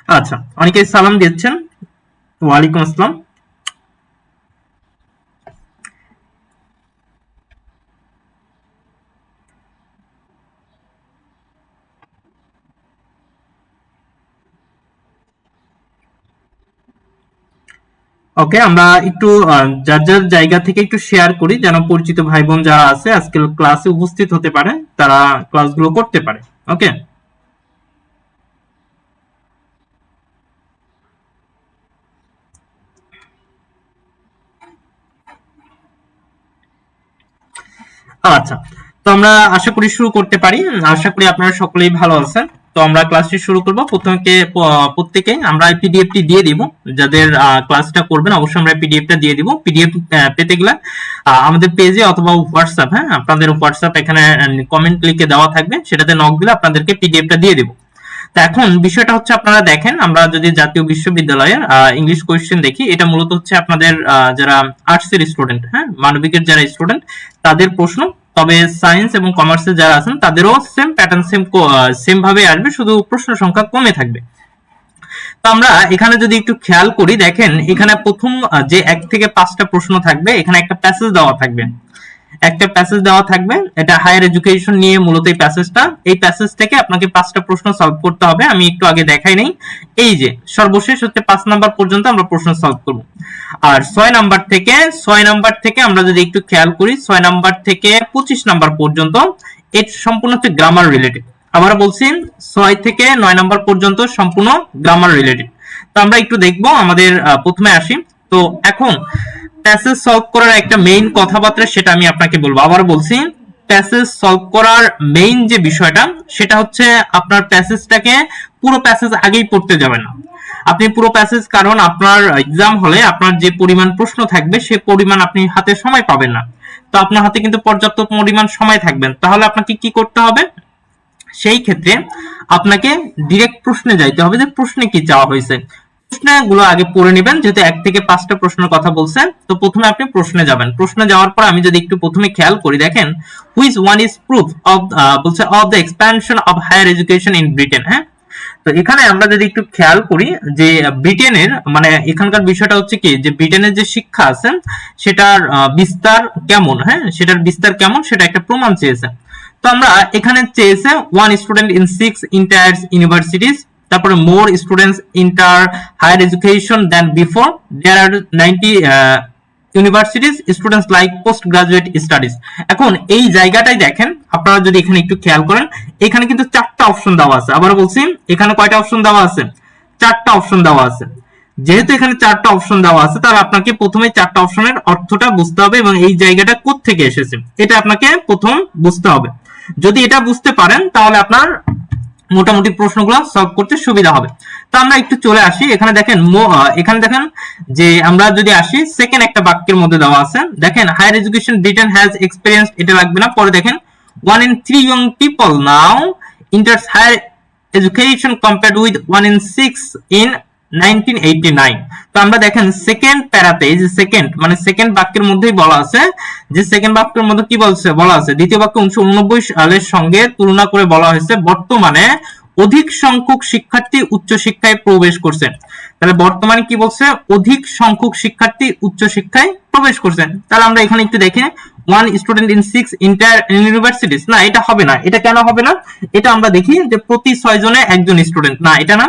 আচ্ছা, অনেকেই সালাম দিচ্ছেন। ওয়ালাইকুম আসসালাম। ওকে, আমরা একটু যার যার জায়গা থেকে একটু শেয়ার করি, যেন পরিচিত ভাই বোন যারা আছে আজকের ক্লাসে উপস্থিত হতে পারে, তারা ক্লাসগুলো করতে পারে। ওকে। আচ্ছা, তো আমরা আশা করি শুরু করতে পারি। আশা করি আপনারা সকলেই ভালো আছেন। তো আমরা ক্লাসটি শুরু করব। প্রত্যেকে আমরা পিডিএফটি দিয়ে দিব। যাদের ক্লাসটা করবেন অবশ্যই আমরা পিডিএফটা দিয়ে দিব। পিডিএফ পেতে গেলে আমাদের পেজে অথবা হোয়াটসঅ্যাপ, হ্যাঁ, আপনাদের হোয়াটসঅ্যাপ এখানে কমেন্ট লিখে দেওয়া থাকবে, সেটাতে নক দিলে আপনাদেরকে পিডিএফটা দিয়ে দিব। তো এখন বিষয়টা হচ্ছে, আপনারা দেখেন, আমরা যদি জাতীয় বিশ্ববিদ্যালয়ের ইংলিশ কোয়েশ্চেন দেখি, এটা মূলত হচ্ছে আপনাদের যারা আর্টসের স্টুডেন্ট, হ্যাঁ, মানবিকের যারা স্টুডেন্ট তাদের প্রশ্ন। তবে সায়েন্স এবং কমার্সের যারা আছেন তাদেরও সেম প্যাটার্ন, সেম ভাবে আসবে, শুধু প্রশ্ন সংখ্যা কমে থাকবে। তো আমরা এখানে যদি একটু খেয়াল করি, দেখেন এখানে প্রথম যে 1 থেকে 5টা প্রশ্ন থাকবে, এখানে একটা প্যাসেজ দেওয়া থাকবে। একটা প্যাসেজ দেওয়া থাকবে, এটা হায়ার এডুকেশন নিয়ে মূলত এই প্যাসেজটা। এই প্যাসেজ থেকে আপনাকে 5টা প্রশ্ন সলভ করতে হবে। আমি একটু আগে দেখাই নেই, এই যে সর্বশেষ হচ্ছে 5 নাম্বার পর্যন্ত আমরা প্রশ্ন সলভ করব। আর 6 নাম্বার থেকে আমরা যদি একটু খেয়াল করি, 6 নাম্বার থেকে 25 নাম্বার পর্যন্ত এর সম্পূর্ণ হচ্ছে গ্রামার রিলেটেড। আবার বলছি, 6 থেকে 9 নাম্বার পর্যন্ত সম্পূর্ণ গ্রামার রিলেটেড। তো আমরা একটু দেখবো, আমাদের প্রথমে আসি। তো এখন প্যাসেজ সলভ করার একটা মেইন কথাবার্তা, সেটা আমি আপনাকে বলবো। আবার বলছি, প্যাসেজ সলভ করার মেইন যে বিষয়টা, সেটা হচ্ছে আপনার প্যাসেজটাকে পুরো প্যাসেজ আগেই পড়তে যাবেন না। আপনি পুরো প্যাসেজ, কারণ আপনার এক্সাম হলে আপনার যে পরিমাণ প্রশ্ন থাকবে সে পরিমাণ আপনি হাতে সময় পাবেন না। তো আপনার হাতে কিন্তু পর্যাপ্ত পরিমাণ সময় থাকবেন, তাহলে আপনাকে কি করতে হবে? সেই ক্ষেত্রে আপনাকে ডিরেক্ট প্রশ্নে যাইতে হবে, যে প্রশ্নে কি চাওয়া হয়েছে। প্রশ্নগুলো আগে পড়ে নেবেন, যেহেতু 1 থেকে 5টা প্রশ্নের কথা বলছেন। তো প্রথমে আপনি প্রশ্নে যাবেন। প্রশ্নে যাওয়ার পর আমি যদি একটু প্রথমে খেয়াল করি, দেখেন which one is proof of, বলছে of the expansion of higher education in Britain, হ্যাঁ। তো এখানে আমরা যদি একটু খেয়াল করি যে ব্রিটেনের, মানে এখানকার বিষয়টা হচ্ছে কি, যে ব্রিটেনের যে শিক্ষা আছে সেটার বিস্তার কেমন, হ্যাঁ, সেটার বিস্তার কেমন সেটা একটা প্রমাণ চেয়েছে। তো আমরা এখানে চেয়েছে one student in 6 inter universities, তারপরে মোর স্টুডেন্টস ইন্টার হায়ার এডুকেশন দেন বিফোর, দেয়ার আর 90 universities students like post graduate studies. এখন এই জায়গাটাই দেখেন, আপনারা যদি এখানে একটু খেয়াল করেন, এখানে কিন্তু 4টা অপশন দেওয়া আছে। আবার বলছি, এখানে কয়টা অপশন দেওয়া আছে? 4টা অপশন দেওয়া আছে। যেহেতু এখানে 4টা অপশন দেওয়া আছে, তাহলে আপনাকে প্রথমে 4টা অপশনের অর্থটা বুঝতে হবে এবং এই জায়গাটা কোত্থেকে এসেছে এটা আপনাকে প্রথম বুঝতে হবে। যদি এটা বুঝতে পারেন, তাহলে আপনার মোটামুটি প্রশ্নগুলো সলভ করতে সুবিধা হবে। তো আমরা একটু চলে আসি, এখানে দেখেন এখানে দেখেন যে আমরা যদি আসি, সেকেন্ড একটা বাক্যের মধ্যে দেওয়া আছে, দেখেন higher education Britain has experience, এটা লাগবে না। পরে দেখেন 1 in 3 young people now enters higher education compared with 1 in 6 in 1989। তো আমরা দেখেন সেকেন্ড প্যারাতে, এই যে সেকেন্ড, মানে সেকেন্ড বাক্যের মধ্যেই বলা আছে, যে সেকেন্ড বাক্যের মধ্যে কি বলছে, বলা আছে দ্বিতীয় বাক্য 1989 সালের সঙ্গে তুলনা করে বলা হয়েছে বর্তমানে অধিক সংখ্যক শিক্ষার্থী উচ্চশিক্ষায় প্রবেশ করছে। তাহলে বর্তমানে কি বলছে? অধিক সংখ্যক শিক্ষার্থী উচ্চশিক্ষায় প্রবেশ করছে। তাহলে আমরা এখানে একটু দেখি, 1 student in 6 ইন্টার ইউনিভার্সিটিস, না এটা হবে না। এটা কেন হবে না? এটা আমরা দেখি যে প্রতি 6 জনে একজন স্টুডেন্ট, না এটা না।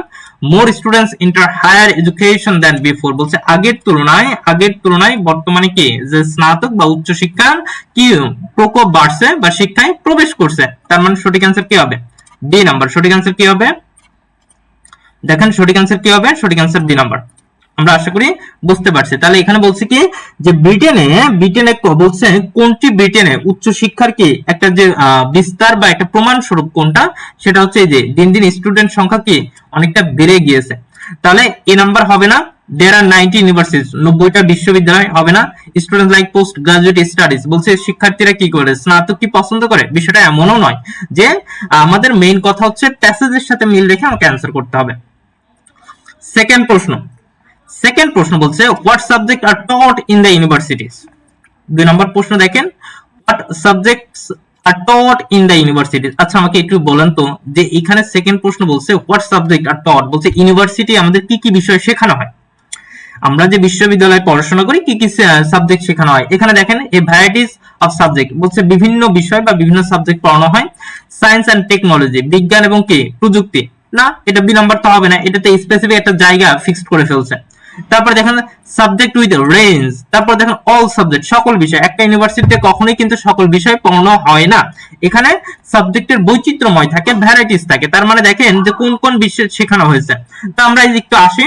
মোর স্টুডেন্টস ইন্টার হায়ার এডুকেশন দেন বিফোর, বলছে আগের তুলনায় বর্তমানে কি, যে স্নাতক বা উচ্চশিক্ষার কি প্রকোপ বাড়ছে বা শিক্ষায় প্রবেশ করছে। তার মানে সঠিক অ্যান্সার কি হবে? B number. সঠিক অ্যান্সার কি হবে? দেখেন সঠিক অ্যান্সার কি হবে? সঠিক অ্যান্সার বি নাম্বার। আমরা আশা করি বুঝতে পারছি। তাহলে এখানে বলছে কি, যে ব্রিটেনে বলছে কোনটি ব্রিটেনে উচ্চশিক্ষার কি একটা যে বিস্তার বা একটা প্রমাণ স্বরূপ কোনটা, সেটা হচ্ছে এই যে দিন দিন স্টুডেন্ট সংখ্যা কি অনেকটা বেড়ে গিয়েছে। তাহলে এ নাম্বার হবে না। দেয়ার আর 90 ইউনিভার্সিটিজ, 90টা বিশ্ববিদ্যালয় হবে না। Student like post graduate studies, বলছে শিক্ষার্থীরা কি করে, স্নাতক কি পছন্দ করে। বিষয়টা এমনও নয় যে, আমাদের মেইন কথা হচ্ছে প্যাসেজের সাথে মিল রেখে আমাকে অ্যান্সার করতে হবে। সেকেন্ড প্রশ্ন বলছে what subject are taught in the universities. 2 নম্বর প্রশ্ন দেখেন, what subjects are taught in the university. আচ্ছা আমাকে একটু বলেন তো যে এখানে সেকেন্ড প্রশ্ন বলছে হোয়াট সাবজেক্ট আর টট, বলছে ইউনিভার্সিটি আমাদের কি কি বিষয় শেখানো হয়, আমরা যে বিশ্ববিদ্যালয়ে পড়াশোনা করি কি কি সাবজেক্ট শেখানো হয়। এখানে দেখেন এ ভ্যারাইটিস অফ সাবজেক্ট, বলছে বিভিন্ন বিষয় বা বিভিন্ন সাবজেক্ট পড়ানো হয়। সায়েন্স এন্ড টেকনোলজি, বিজ্ঞান এবং কি প্রযুক্তি, না এটা বি নাম্বার তো হবে না, এটাতে স্পেসিফিক একটা জায়গা ফিক্সড করে ফেলছে। তারপর দেখেন সাবজেক্ট উইথ রেঞ্জ, তারপর দেখেন অল সাবজেক্ট, সকল বিষয়। একটা ইউনিভার্সিটিতে কখনোই কিন্তু সকল বিষয় পড়ানো হয় না, এখানে সাবজেক্টের বৈচিত্র্যময় থাকে, ভ্যারাইটিস থাকে। তার মানে দেখেন যে কোন কোন বিষয় শেখানো হয়েছে। তো আমরা একটু আসি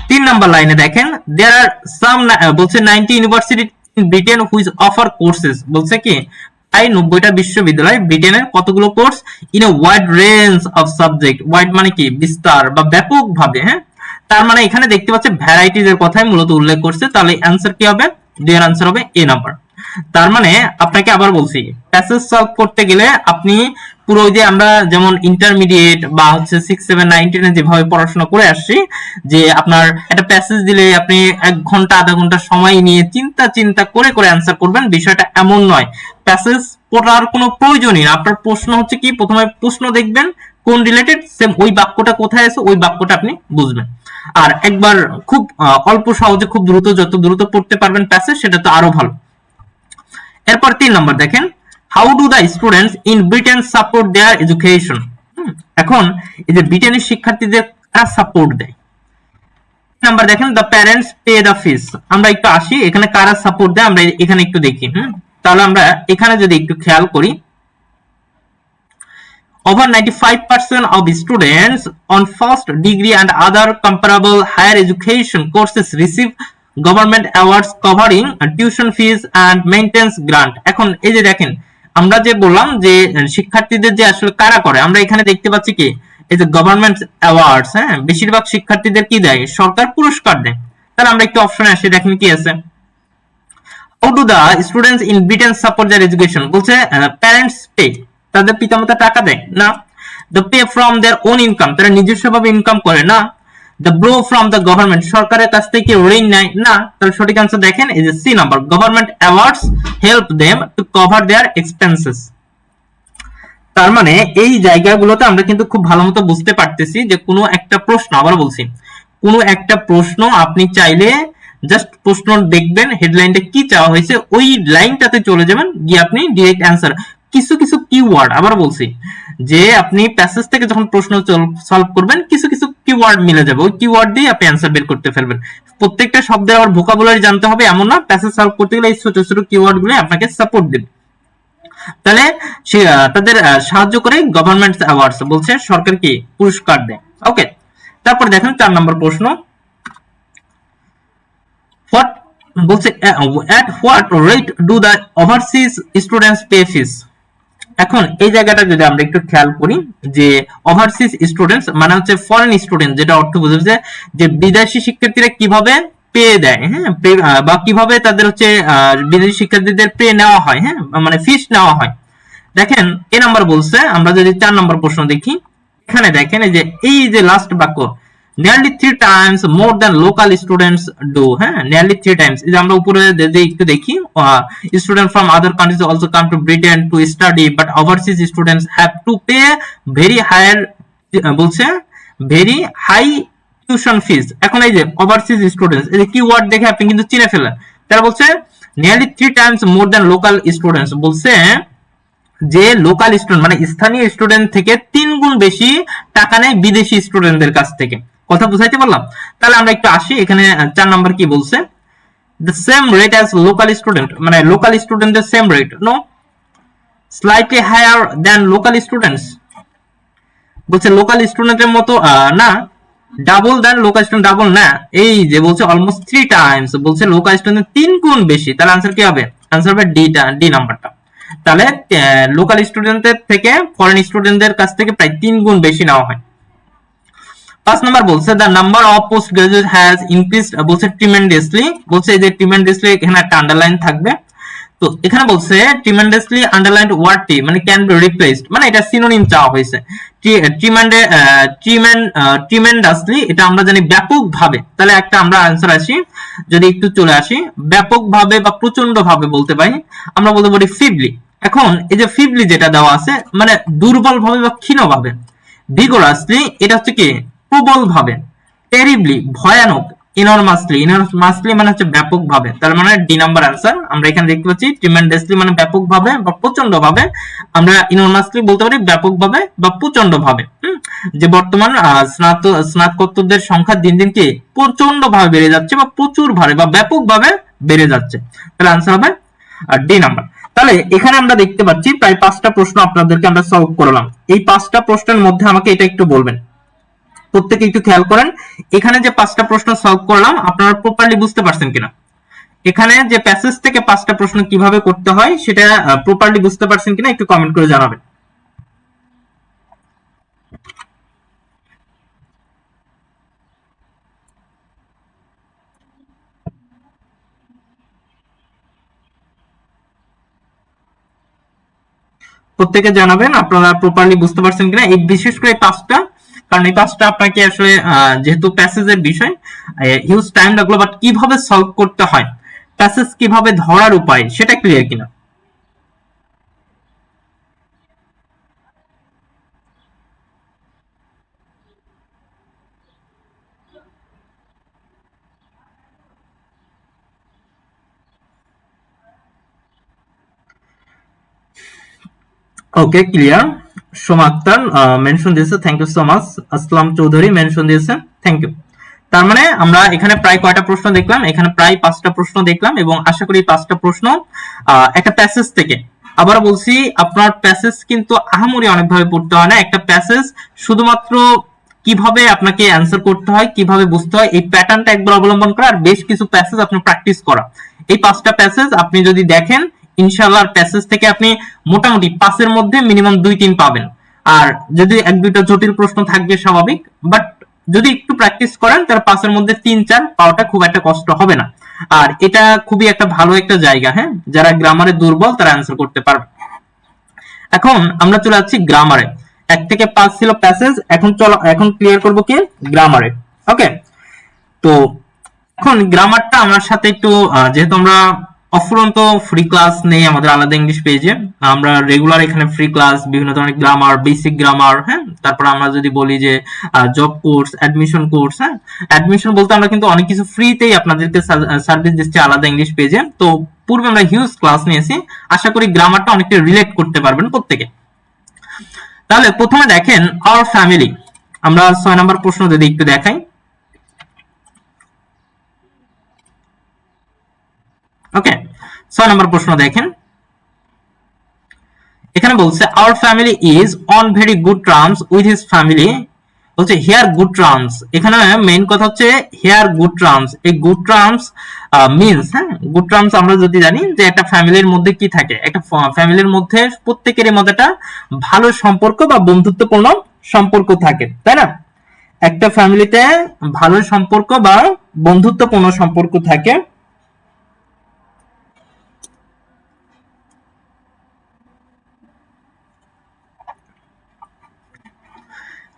3 নাম্বার লাইনে দেখেন দেয়ার আর সাম, বলছে 90 university in Britain which offer courses, বলছে কি প্রায় 90টা বিশ্ববিদ্যালয় ব্রিটেনের কতগুলো course in a wide range of subject, wide মানে কি বিস্তার বা ব্যাপক ভাবে, হ্যাঁ। তার মানে এখানে দেখতে পাচ্ছে ভ্যারাইটিজ এর কথাই মূলত উল্লেখ করছে, তাহলে অ্যানসার কি হবে, দুই এর অ্যানসার হবে এ নাম্বার। তার মানে আপনাকে আবার বলছি প্যাসেজ সলভ করতে গেলে আপনি পুরো ওই যে আমরা যেমন ইন্টারমিডিয়েট বা হচ্ছে 6 7 9 10 এ যেভাবে পড়াশোনা করে আসছি, যে আপনার একটা প্যাসেজ দিলে আপনি 1 ঘন্টা আধা ঘন্টা সময় নিয়ে চিন্তা চিন্তা করে করে অ্যানসার করবেন, বিষয়টা এমন নয়। প্যাসেজ পড়ার কোনো প্রয়োজনই না, আপনার প্রশ্ন হচ্ছে কি প্রথমে প্রশ্ন দেখবেন কোন রিলেটেড, সেম ওই বাক্যটা কোথায় আছে ওই বাক্যটা আপনি বুঝবেন। আর একবার খুব অল্প সহজে খুব দ্রুত, যত দ্রুত পড়তে পারবেন প্যাসেজ সেটা তো আরো ভালো। এরপর 3 নম্বর দেখেন how do the students in Britain support their education. এখন এই যে ব্রিটেনের শিক্ষার্থীদের কারা সাপোর্ট দেয়, নাম্বার দেখেন the parents pay the fish. আমরা একটু আসি এখানে কারা সাপোর্ট দেয়, আমরা এখানে একটু দেখি। তাহলে আমরা এখানে যদি একটু খেয়াল করি, over 95% of students on first degree and other comparable higher education courses receive government awards covering tuition fees and maintenance grant। এখন এই যে দেখেন আমরা যে বললাম যে শিক্ষার্থীদের যে আসলে কারা করে, আমরা এখানে দেখতে পাচ্ছি কি এই যে গভর্নমেন্ট অ্যাওয়ার্ডস, হ্যাঁ বেশিরভাগ শিক্ষার্থীদের কি দেয়, সরকার পুরস্কার দেয়। তাহলে আমরা একটু অপশনে আসি, দেখেন কি আছে, how do the students in Britain support their education, বলছে প্যারেন্টস পে, তাদের পিতামাতা টাকা দেয় না। The pay from their own income, তারা নিজস্বভাবে ইনকাম করে না। The borrow from the government, সরকারের কাছ থেকে ঋণ নেয় না। তাহলে সঠিক আনসার দেখেন এই যে C number, government awards help them to cover their expenses. তার মানে এই জায়গাগুলোতে আমরা কিন্তু খুব ভালো মতো বুঝতে পারতেছি যে কোনো একটা প্রশ্ন, আবার বলছি কোনো একটা প্রশ্ন আপনি চাইলে জাস্ট প্রশ্ন দেখবেন হেডলাইনটা কি চাওয়া হয়েছে ওই লাইনটাতে চলে যাবেন, গিয়ে আপনি ডিরেক্ট অ্যান্সার। কিছু কিছু কিওয়ার্ড, আবার বলছি যে আপনি প্যাসেজ থেকে যখন প্রশ্ন সলভ করবেন কিছু কিছু কিওয়ার্ড মিলে যাবে, ওই কিওয়ার্ড দিয়ে আপনি অ্যান্সার বের করতে ফেলবেন। প্রত্যেকটা শব্দের আবার ভোকাবুলারি জানতে হবে এমন না, প্যাসেজ সলভ করতে গেলে এই ছোট ছোট কিওয়ার্ড গুলো আপনাকে সাপোর্ট দেবে। তাহলে তাদের সাহায্য করে গভর্নমেন্ট অ্যাওয়ার্ডস, বলছে সরকার কি পুরস্কার দেয়। ওকে, তারপর দেখেন 4 নম্বর প্রশ্ন, হোয়াট বলছে at what rate do the overseas students pay fees। এখন এই জায়গাটা যদি আমরা একটু খেয়াল করি যে ওভারসিজ স্টুডেন্টস মানে হচ্ছে ফরেন স্টুডেন্ট, যেটা অর্থ বুঝাচ্ছে যে বিদেশি শিক্ষার্থীরা কিভাবে পে দেয়, হ্যাঁ বা কিভাবে তাদের হচ্ছে বিদেশি শিক্ষার্থীদের পে নেওয়া হয়, হ্যাঁ মানে ফিস নেওয়া হয়। দেখেন এ নাম্বার বলছে, আমরা যদি 4 নম্বর প্রশ্ন দেখি, এখানে দেখেন এই যে লাস্ট বাক্য nearly 3 times more than local students do, হ্যাঁ nearly 3 times। এই যে আমরা উপরে যদি একটু দেখি students from other countries also come to Britain to study but overseas students have to pay very higher, বলছে very high tuition fees। এখন এই যে overseas students, এই যে কিওয়ার্ড দেখে আপনি কিন্তু চিনে ফেলেন, তারা বলছে nearly 3 times more than local students, বলছে যে লোকাল স্টুডেন্ট মানে স্থানীয় স্টুডেন্ট থেকে 3 গুণ বেশি টাকা নেয় বিদেশি স্টুডেন্টদের কাছ থেকে। কথা বুঝাইতে পারলাম? তাহলে আমরা একটু আসি এখানে 4 নাম্বার কি বলছে, the same rate as local student, মানে লোকাল স্টুডেন্টদের same rate, no slightly higher than local students, বলছে লোকাল স্টুডেন্টের মতো না, double then local student, double না, এই যে বলছে অলমোস্ট 3 টাইমস, বলছে লোকাল স্টুডেন্ট 3 গুণ বেশি। তাহলে আনসার কি হবে, আনসার হবে ডি নাম্বারটা। তাহলে লোকাল স্টুডেন্টদের থেকে ফরেন স্টুডেন্টদের কাছ থেকে প্রায় 3 গুণ বেশি নেওয়া হয়। 5 নাম্বার বলছে the number of post graduate has increased, বলছে ট্রিমেন্ডাসলি, বলছে এই যে ট্রিমেন্ডাসলি এখানে একটা আন্ডারলাইন থাকবে। তো এখানে বলছে ট্রিমেন্ডাসলি আন্ডারলাইনড ওয়ার্ডটি মানে ক্যান বি রিপ্লেসড, মানে এটা সিনোনিম চাওয়া হয়েছে। ট্রিমেন্ডাসলি এটা আমরা জানি ব্যাপকভাবে, তাহলে একটা আমরা आंसर আসি, যদি একটু চলে আসি ব্যাপকভাবে বা প্রচন্ডভাবে বলতে পারি, আমরা বলতে পারি ফিডলি, এখন এই যে ফিবলি যেটা দেওয়া আছে মানে দুর্বল ভাবে বা ক্ষীণ ভাবে, ভিগোরাসলি এটা হচ্ছে কি প্রবল ভাবে, টেরিবলি ভয়ানক, ইনরমাসলি মানে হচ্ছে ব্যাপক ভাবে, তার মানে ডি নাম্বার আনসার আমরা এখানে দেখতে পাচ্ছি। ট্রিমেন্ডাসলি মানে ব্যাপক ভাবে বা প্রচন্ড ভাবে, আমরা ইনরমাসলি বলতে পারি ব্যাপক ভাবে বা প্রচন্ড ভাবে। যে বর্তমান স্নাতকোত্তরদের সংখ্যা দিন দিন কি প্রচন্ড ভাবে বেড়ে যাচ্ছে বা প্রচুর ভাবে বা ব্যাপক ভাবে বেড়ে যাচ্ছে, তাহলে আনসার হবে ডি নাম্বার। তাহলে এখানে আমরা দেখতে পাচ্ছি প্রায় 5টা প্রশ্ন আপনাদেরকে আমরা সলভ করলাম। এই 5টা প্রশ্নের মধ্যে আমাকে এটা একটু বলবেন, প্রত্যেকে একটু খেয়াল করেন, এখানে যে 5টা প্রশ্ন সলভ করলাম আপনারা প্রপারলি বুঝতে পারছেন কিনা, এখানে যে প্যাসেজ থেকে 5টা প্রশ্ন কিভাবে করতে হয় সেটা প্রপারলি বুঝতে পারছেন কিনা একটু কমেন্ট করে জানাবেন। প্রত্যেকে জানাবেন আপনারা প্রপারলি বুঝতে পারছেন কিনা, এই বিশেষ করে এই 5টা, কারণ এই 5টা আপনাকে আসলে যেহেতু প্যাসেজের বিষয় হিউজ টাইম লাগলো, বাট কিভাবে সলভ করতে হয়, প্যাসেজ কিভাবে ধরার উপায় সেটা ক্লিয়ার কিনা। Okay clear. Soma Akter mention দিয়েছে, thank you so much. Aslam Chowdhury mention দিয়েছে, থ্যাংক ইউ। তার মানে আমরা এখানে প্রায় কয়টা প্রশ্ন দেখলাম, এখানে প্রায় 5টা প্রশ্ন দেখলাম এবং আশা করি 5টা প্রশ্ন একটা প্যাসেজ থেকে, আবার বলছি আপনার প্যাসেজ কিন্তু আহামরি অনেকভাবে পড়তে হয় না, একটা প্যাসেজ শুধুমাত্র কিভাবে আপনাকে অ্যান্সার করতে হয় কিভাবে বুঝতে হয় এই প্যাটার্নটা একবার অবলম্বন করা আর বেশ কিছু প্যাসেজ আপনি প্র্যাকটিস করা, এই 5টা প্যাসেজ আপনি যদি দেখেন ইনশাআল্লাহ প্যাসেজ থেকে আপনি মোটামুটি 5-এর মধ্যে মিনিমাম 2-3 পাবেন। আর যদি 1-2টা জটিল প্রশ্ন থাকবে স্বাভাবিক, বাট যদি একটু প্র্যাকটিস করেন তাহলে 5-এর মধ্যে 3-4 পাওয়াটা খুব একটা কষ্ট হবে না। আর এটা খুবই একটা ভালো একটা জায়গা, হ্যাঁ, যারা গ্রামারে দুর্বল তারা অ্যান্সার করতে পারবে। এখন আমরা চলে যাচ্ছি গ্রামারে। 1 থেকে 5 ছিল প্যাসেজ, এখন চলো এখন ক্লিয়ার করবো কি গ্রামারে। ওকে, তো এখন গ্রামারটা আমার সাথে একটু যেহেতু আমরা অফুরন্ত ফ্রি ক্লাস নেই আমাদের আলাদা ইংলিশ পেজে, আমরা রেগুলার এখানে ফ্রি ক্লাস বিভিন্ন ধরনের গ্রামার, বেসিক গ্রামার, হ্যাঁ, তারপর আমরা যদি বলি যে জব কোর্স, অ্যাডমিশন কোর্স, হ্যাঁ, অ্যাডমিশন বলতে আমরা কিন্তু অনেক কিছু ফ্রিতেই আপনাদেরকে সার্ভিস দিচ্ছি আলাদা ইংলিশ পেজে। তো পূর্বে আমরা হিউজ ক্লাস নিয়েছি, আশা করি গ্রামারটা অনেকটা রিলেট করতে পারবেন প্রত্যেকে। তাহলে প্রথমে দেখেন আওয়ার ফ্যামিলি, আমরা 6 নম্বর প্রশ্ন যদি একটু দেখাই। ওকে, 6 নম্বর প্রশ্ন দেখেন, এখানে বলছে our family is on very good terms with his family, বলছে হেয়ার গুড টার্মস, এখানে মেইন কথা হচ্ছে হেয়ার গুড টার্মস। এই গুড টার্মস মিন্স, হ্যাঁ, গুড টার্মস আমরা যদি জানি যে একটা ফ্যামিলির মধ্যে কি থাকে, একটা ফ্যামিলির মধ্যে প্রত্যেকেরই মধ্যে একটা ভালো সম্পর্ক বা বন্ধুত্বপূর্ণ সম্পর্ক থাকে, তাই না? একটা ফ্যামিলিতে ভালো সম্পর্ক বা বন্ধুত্বপূর্ণ সম্পর্ক থাকে।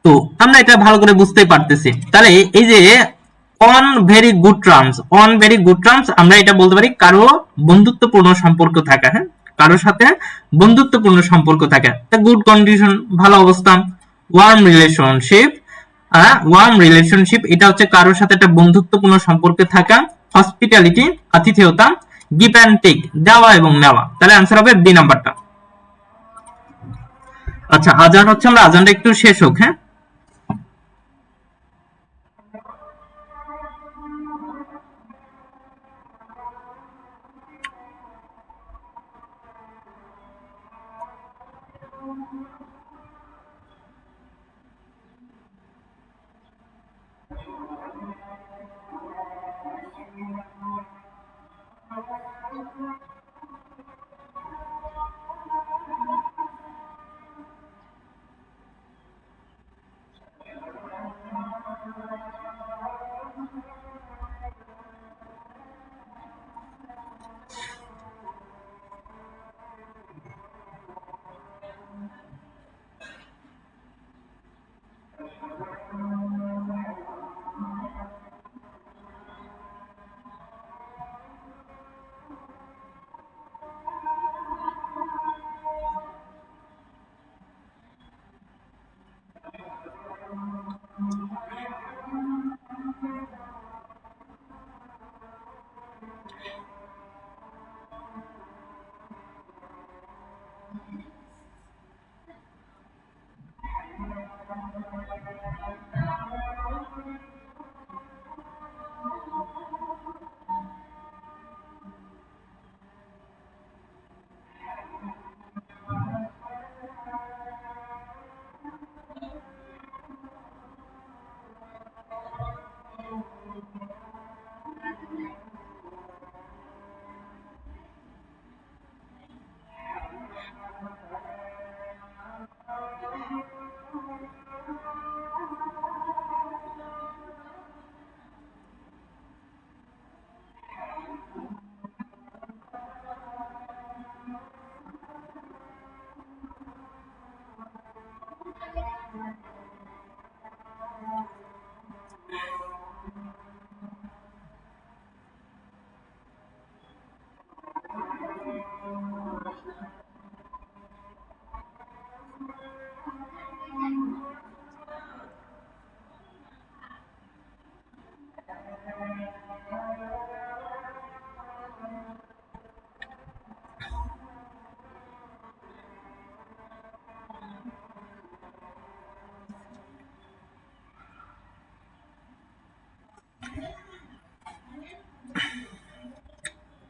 তো আমরা এটা ভালো করে বুঝতে পারতেছি, তাহলে এই যে on very good terms, on very good terms আমরা এটা বলতে পারি কারো বন্ধুত্বপূর্ণ সম্পর্ক থাকা, হ্যাঁ, কারোর সাথে বন্ধুত্বপূর্ণ সম্পর্ক থাকা, গুড কন্ডিশন ভালো অবস্থা। ওয়ার্ম রিলেশনশিপ, ওয়ার্ম রিলেশনশিপ এটা হচ্ছে কারোর সাথে একটা বন্ধুত্বপূর্ণ সম্পর্কে থাকা। হসপিটালিটি আতিথেয়তা, গিভ অ্যান্ড টেক দেওয়া এবং নেওয়া, তাহলে আনসার হবে বি নাম্বারটা। আচ্ছা আজান হচ্ছে, আমরা আজানটা একটু শেষ হোক, হ্যাঁ।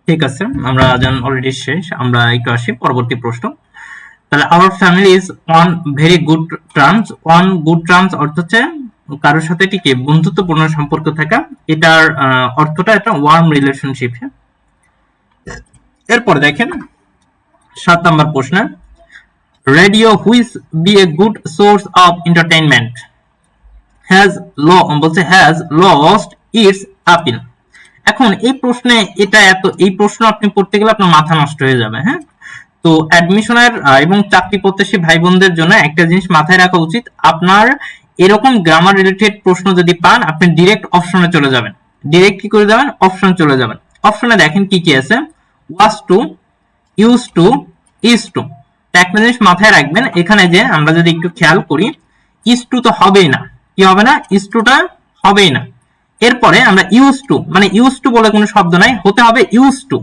ঠিক আছে, আমরা জান অলরেডি শেষ, আমরা একটু আসি পরবর্তী প্রশ্ন। তাহলে our family is on very good terms. On good terms অর্থ হচ্ছে কারোর সাথে টিকে বন্ধুত্বপূর্ণ সম্পর্ক থাকা, এটার অর্থটা একটা ওয়ার্ম রিলেশনশিপ। এরপর দেখেন 7 নম্বর প্রশ্ন, radio which be a good source of entertainment has lost its appeal. এখন এই প্রশ্নে এই প্রশ্ন আপনি পড়তে গেলে আপনার মাথা নষ্ট হয়ে যাবে। হ্যাঁ, তো অ্যাডমিশনের এবং চাকরি প্রত্যাশী ভাই বোনদের জন্য একটা জিনিস মাথায় রাখা উচিত, আপনার এরকম গ্রামার রিলেটেড প্রশ্ন যদি পান আপনি ডিরেক্ট অপশনে চলে যাবেন। ডিরেক্ট কি করে যাবেন? অপশন চলে যাবেন। অপশনে দেখেন কি কি আছে, was to, use to, is to. একটা জিনিস মাথায় রাখবেন, এখানে যে আমরা যদি একটু খেয়াল করি, ইজ টু তো হবেই না। কি হবে না? ইজ টুটা হবেই না। এরপরে আমরা ইউজ টু, মানে ইউজ টু বলে কোনো শব্দ নাই, হতে হবে ইউজ টু।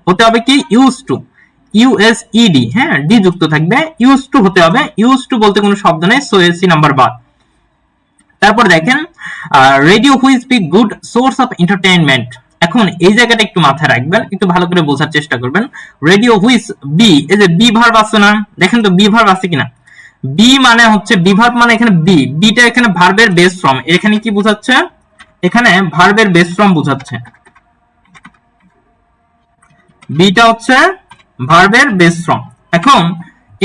হতে হবে কি? ইউজ টু, ইউএসইডি, হ্যাঁ, ডি যুক্ত থাকবে, ইউজ টু হতে হবে। ইউজ টু বলতে কোনো শব্দ নেই, সো এসি নাম্বার বাদ। তারপর দেখেন radio which be good source of entertainment. এখন এই জায়গাটা একটু মাথায় রাখবেন, একটু ভালো করে বোঝার চেষ্টা করবেন। রেডিও হুইজ বি, এই যে বি ভার্ব আছে না, দেখেন তো বি ভার্ব আছে কিনা। বি মানে হচ্ছে বি ভার্ব মানে এখানে বিটা এখানে ভার্বের বেস ফর্ম। এখানে কি বোঝাচ্ছে? এখানে ভার্বের বেস ফর্ম বোঝাচ্ছে। বিটা হচ্ছে ভার্বের বেস ফর্ম। এখন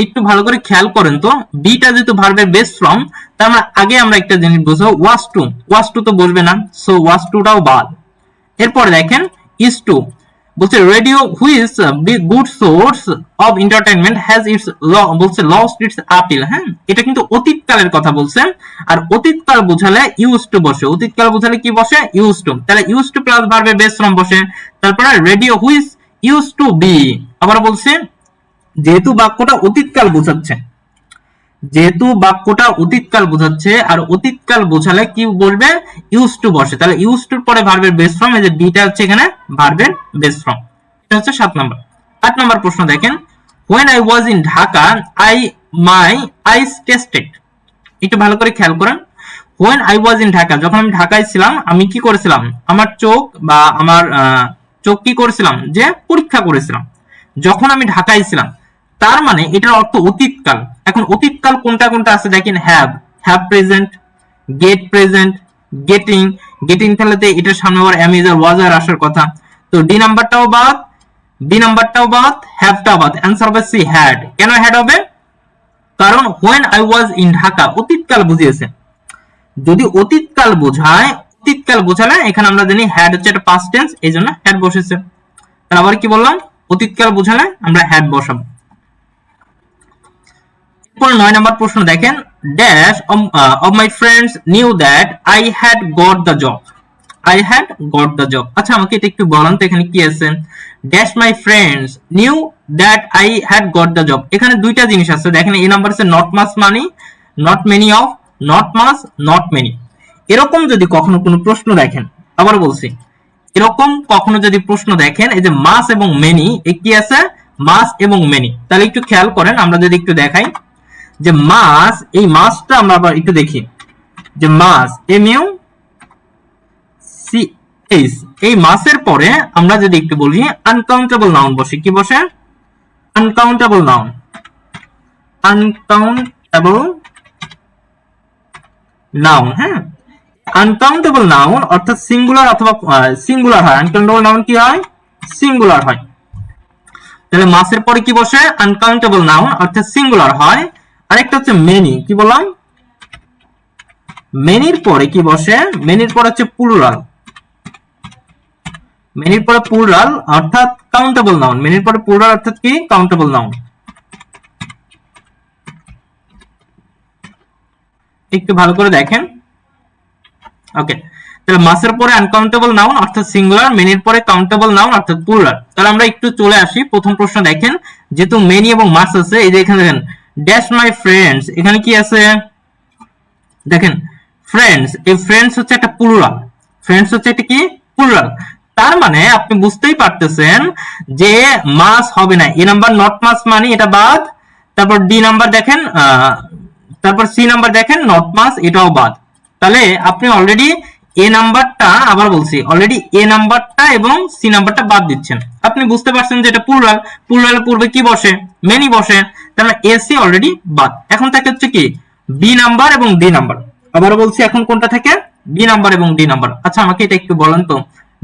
একটু ভালো করে খেয়াল করেন তো, বিটা যেহেতু ভার্বের বেস ফর্ম, তার মানে আগে আমরা একটা জিনিস বুঝবো, ওয়াজ টু। ওয়াজ টু তো বসবে না, সো ওয়াজ টুটাও বাদ। এরপর দেখেন ইজ টু, বলছে radio which B good source of entertainment has its বলছে লস্ট ইটস আপিল। হ্যাঁ, এটা কিন্তু অতীতকালের কথা বলছে, আর অতীতকাল বোঝালে ইউজ টু বসে। অতীতকাল বোঝালে কি বসে? Use to. তাহলে ইউজ টু প্লাস ভার্বের বেস ফর্ম বসে। তারপরে radio which use to be, আবার বলছে যেহেতু বাক্যটা অতীতকাল বোঝাচ্ছে, যেহেতু বাক্যটা অতীতকাল বোঝাচ্ছে আর অতীতকাল বোঝালে কি বলবে? ইউজ টু বসে। তাহলে ইউজ টুর পরে ভার্বের বেস ফর্ম, এই যে বিটা হচ্ছে এখানে ভার্বের বেস ফর্ম। এটা হচ্ছে 7 নম্বর। 8 নম্বর প্রশ্ন দেখেন, when I was in Dhaka my eyes tested। একটু ভালো করে খেয়াল করেন, when I was in Dhaka, যখন আমি ঢাকায় ছিলাম আমি কি করেছিলাম? আমার চোখ বা আমার চোখ কি করেছিলাম? যে পরীক্ষা করেছিলাম যখন আমি ঢাকায় ছিলাম। তার মানে এটার অর্থ অতীতকাল। এখন অতীতকাল কোনটা কোনটা আছে দেখেন, have present, get present, getting ফেলাতে এটার সামনে আবার am is আর was আর আসার কথা। তো ডি নাম্বারটাও বাদ, বি নাম্বারটাও বাদ, হ্যাভটাও বাদ। অ্যান্সার হবে সি, হ্যাড। কেন হ্যাড হবে? কারণ when I was in Dhaka অতীতকাল বুঝিয়েছে। যদি অতীতকাল বোঝায়, অতীতকাল বোঝালে এখানে আমরা জানি হ্যাড হচ্ছে একটা পাস্ট টেন্স, এই জন্য হ্যাড বসেছে। তাহলে আবার কি বললাম? অতীতকাল বোঝালে আমরা হ্যাড বসাবো। 9 নম্বর প্রশ্ন দেখেন, dash of my friends knew that I had got the job. I had got the job. আচ্ছা আমাকে এটা একটু বলেন তো এখানে কি আছে? Dash my friends knew that I had got the job. এখানে দুইটা জিনিস আছে দেখেন, এই নাম্বার আছে not much many, not many of, not much, not many. এরকম যদি কখনো কোনো প্রশ্ন দেখেন, আবার বলছি, এরকম কখনো যদি প্রশ্ন দেখেন, এই যে মাস এবং মেনি, কি আছে? মাস এবং মেনি। তাহলে একটু খেয়াল করেন, আমরা যদি একটু দেখাই, যে মাস, এই মাসটা আমরা আবার একটু দেখি যে মাস MUCH, এই মাসের পরে আমরা যদি একটু বলি আনকাউন্টেবল নাউন বসে, কি বসে? Uncountable noun, uncountable noun. হ্যাঁ, আনকাউন্টেবল নাউন অর্থাৎ সিঙ্গুলার অথবা সিঙ্গুলার হয়। আনকাউন্টেবল নাউন কি হয়? সিঙ্গুলার হয়। তাহলে মাসের পরে কি বসে? আনকাউন্টেবল নাউন অর্থাৎ সিঙ্গুলার হয়। আরেকটা হচ্ছে মেনি, কি বললাম? মেনির পরে কি বসে? মেনির পরে হচ্ছে প্লুরাল, মেনির পরে প্লুরাল অর্থাৎ কাউন্টেবল নাউন। মেনির পরে প্লুরাল অর্থাৎ কি? Countable noun. একটু ভালো করে দেখেন। ওকে, তাহলে মাসের পরে আনকাউন্টেবল নাউন অর্থাৎ সিঙ্গুলার, মেনির পরে কাউন্টেবল নাউন অর্থাৎ প্লুরাল। তাহলে আমরা একটু চলে আসি প্রথম প্রশ্ন। দেখেন, যেহেতু মেনি এবং মাস আছে, এই যে এখানে দেখেন ড্যাশ মাই ফ্রেন্ডস, এখানে কি আছে? দেখেন ফ্রেন্ডস, এই ফ্রেন্ডস হচ্ছে একটা প্লুরাল, ফ্রেন্ডস হচ্ছে একটা কি? প্লুরাল। তার মানে আপনি বুঝতেই পারতেছেন যে মাস হবে না। এ নাম্বার নট মাস মানে এটা বাদ, তারপর ডি নাম্বার দেখেন, তারপর সি নাম্বার দেখেন নট মাস, এটাও বাদ। তাহলে আপনি অলরেডি এ নাম্বারটা, আবার বলছি, অলরেডি এ নাম্বারটা এবং সি নাম্বারটা বাদ দিচ্ছেন। আপনি বুঝতে পারছেন যে এটা প্লুরাল, প্লুরালের পূর্বে কি বসে? মেনি বসে। তাহলে এ সি অলরেডি বাদ। এখন থাকে হচ্ছে কি? বি নাম্বার এবং ডি নাম্বার। আবার বলছি, এখন কোনটা থাকে? বি নাম্বার এবং ডি নাম্বার। আচ্ছা, আমাকে এটা একটু বলেন তো,